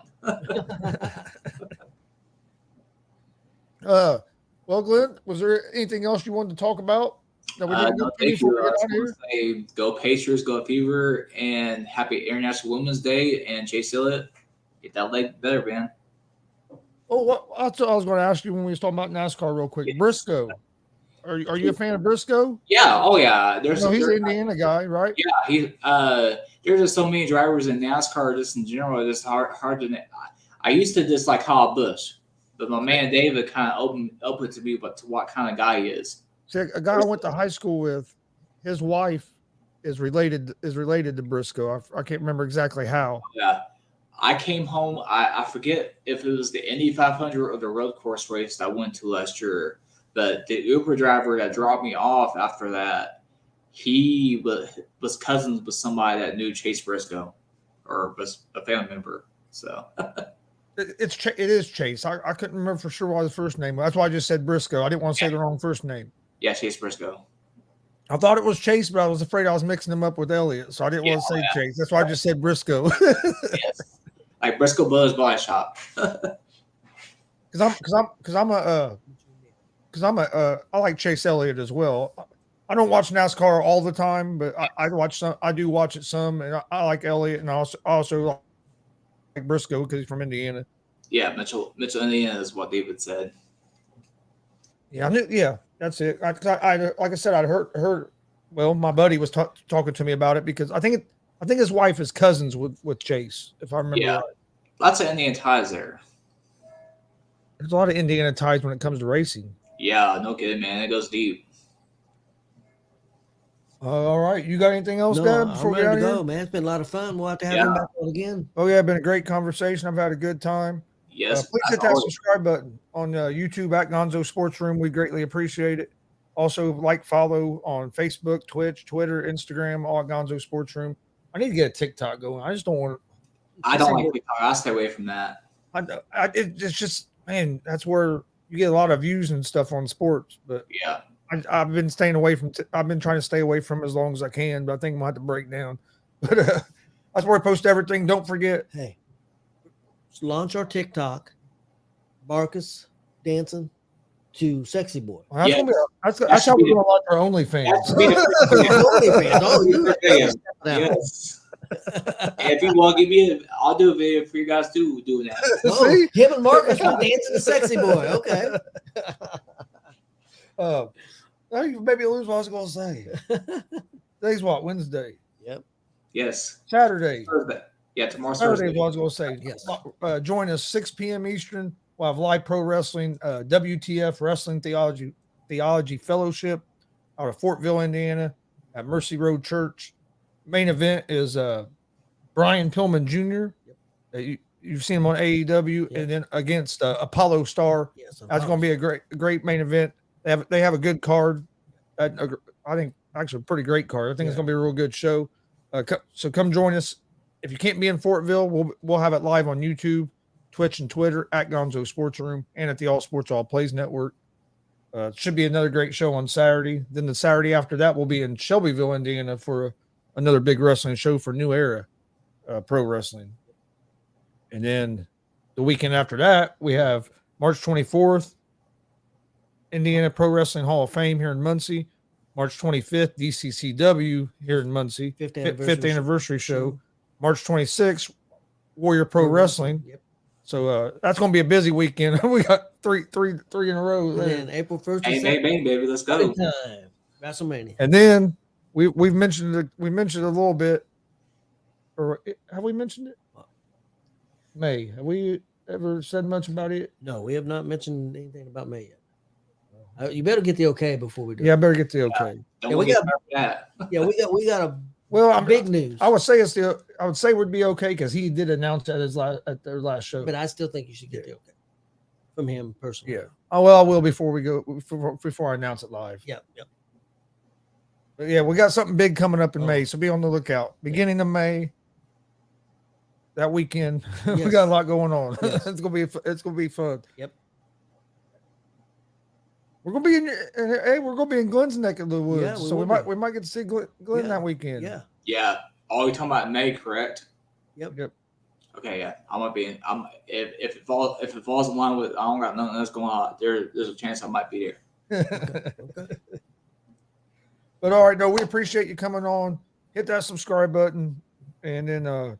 one. Well, Glenn, was there anything else you wanted to talk about? That we didn't go Pacers, go Fever, and happy International Women's Day, and Chase Elliott, get that leg better, man. Oh, that's what I was going to ask you when we was talking about NASCAR real quick. Briscoe, are you a fan of Briscoe? Yeah, oh yeah. He's an Indiana guy, right? Yeah, there's just so many drivers in NASCAR just in general. It's hard to. I used to dislike Kyle Busch, but my man David kind of opened to me to what kind of guy he is. See, a guy I went to high school with, his wife is related to Briscoe. I can't remember exactly how. Yeah, I came home. I forget if it was the Indy 500 or the road course race that I went to last year. But the Uber driver that dropped me off after that, he was cousins with somebody that knew Chase Briscoe, or was a family member. So it is Chase. I couldn't remember for sure what his first name was. That's why I just said Briscoe. I didn't want to say the wrong first name. Yeah, Chase Briscoe. I thought it was Chase, but I was afraid I was mixing him up with Elliott, so I didn't want to say Chase. That's why I just said Briscoe. Yes, like Briscoe Brothers Body Shop. I like Chase Elliott as well. I don't watch NASCAR all the time, but I watch some. I do watch it some, and I like Elliott, and I also like Briscoe because he's from Indiana. Yeah, Mitchell, Indiana is what David said. Yeah, I knew. Yeah, that's it. I like I said, I'd heard. Well, my buddy was talking to me about it because I think his wife is cousins with Chase, if I remember right. Lots of Indiana ties there. There's a lot of Indiana ties when it comes to racing. Yeah, no kidding, man. It goes deep. All right, you got anything else, Dad? Before we ready to go, man. It's been a lot of fun. We'll have to have him back on again. Oh yeah, been a great conversation. I've had a good time. Yes. Please hit that subscribe button on YouTube at GonzoSportsRoom. We greatly appreciate it. Also, follow on Facebook, Twitch, Twitter, Instagram, all at GonzoSportsRoom. I need to get a TikTok going. I just don't want to. I don't like TikTok. I'll stay away from that. It's just, man, that's where you get a lot of views and stuff on sports. But yeah, I've been staying away from. I've been trying to stay away from as long as I can. But I think I'm gonna have to break down. But that's where I post everything. Don't forget. Hey, let's launch our TikTok. Marcus dancing to Sexy Boy. Well, that's how we're gonna launch our OnlyFans. OnlyFans. Oh, yes. And if you want to give me, I'll do a video for you guys too doing that. Oh, See? him and Marcus were dancing the sexy boy. Okay. Maybe lose what I was going to say. Today's what? Wednesday. Yep. Yes. Saturday. Thursday. Yeah, tomorrow's Saturday is Thursday. what I was going to say. Yes. Join us 6 p.m. Eastern. We'll have live pro wrestling, WTF Wrestling Theology Fellowship out of Fortville, Indiana, at Mercy Road Church. Main event is Brian Pillman Jr. Yep. You've seen him on AEW, Yep. and then against Apollo Star. Yes, That's going to be a great main event. They have a good card. I think actually a pretty great card. I think it's going to be a real good show. So come join us. If you can't be in Fortville, we'll have it live on YouTube, Twitch, and Twitter at GonzoSportsRoom and at the All Sports All Plays Network. Should be another great show on Saturday. Then the Saturday after that, we'll be in Shelbyville, Indiana for another big wrestling show for New Era Pro Wrestling. And then the weekend after that, we have March 24th, Indiana Pro Wrestling Hall of Fame here in Muncie. March 25th, DCCW here in Muncie. Fifth anniversary show. March 26th, Warrior Pro Wrestling. Yep. So that's going to be a busy weekend. We got three in a row. And then April 1st. Bang, bang, bang, baby. Let's go. Time. WrestleMania. And then we've mentioned it. We mentioned it a little bit. Or have we mentioned it? May. Have we ever said much about it? No, we have not mentioned anything about May yet. You better get the okay before we do. Yeah, I better get the okay. We got a big news. I would say would be okay because he did announce at their last show. But I still think you should get the okay from him personally. Yeah. Oh well, I will before I announce it live. Yep. But yeah, we got something big coming up in May, so be on the lookout. Beginning of May. That weekend, we got a lot going on. Yes. It's gonna be fun. Yep. We're gonna be we're gonna be in Glen's neck of the woods, Yeah, so we might get to see Glen that weekend. Yeah. Yeah. Oh, you're talking about May, correct? Yep. Okay, yeah. If it falls in line with I don't got nothing else going on, there's a chance I might be there. Okay. But all right, no, we appreciate you coming on. Hit that subscribe button, and then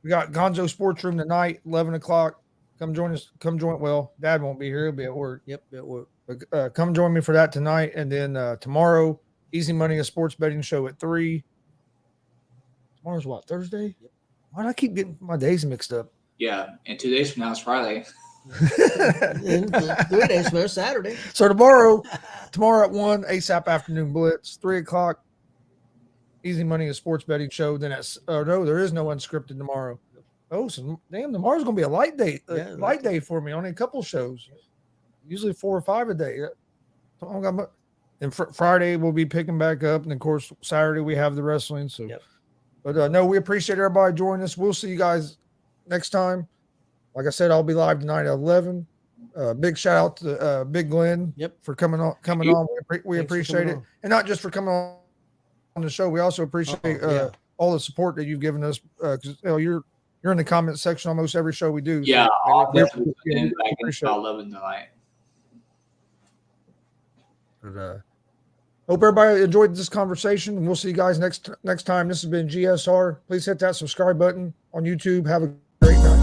we got Gonzo Sports Room tonight, 11 o'clock. Come join us. Well, Dad won't be here. He'll be at work. Yep, at work. But, come join me for that tonight. And then tomorrow, Easy Money, a sports betting show at 3. Tomorrow's what, Thursday? Yep. Why do I keep getting my days mixed up? Yeah, and 2 days from now is Friday. And 3 days from now, Saturday. So tomorrow at 1, ASAP Afternoon Blitz, 3 o'clock, Easy Money, a sports betting show. Then no, there is no unscripted tomorrow. Oh, so damn, tomorrow's gonna be a light day, day for me. Only a couple shows, usually 4 or 5 a day. And Friday we'll be picking back up, and of course Saturday we have the wrestling. So, but no, we appreciate everybody joining us. We'll see you guys next time. Like I said, I'll be live tonight at 11. Big shout out to Big Glen for coming on. We appreciate it, and not just for coming on the show. We also appreciate all the support that you've given us because you're in the comment section almost every show we do. Yeah, so, I'll definitely about 11 tonight. But, hope everybody enjoyed this conversation, and we'll see you guys next time. This has been G.S.R. Please hit that subscribe button on YouTube. Have a great night.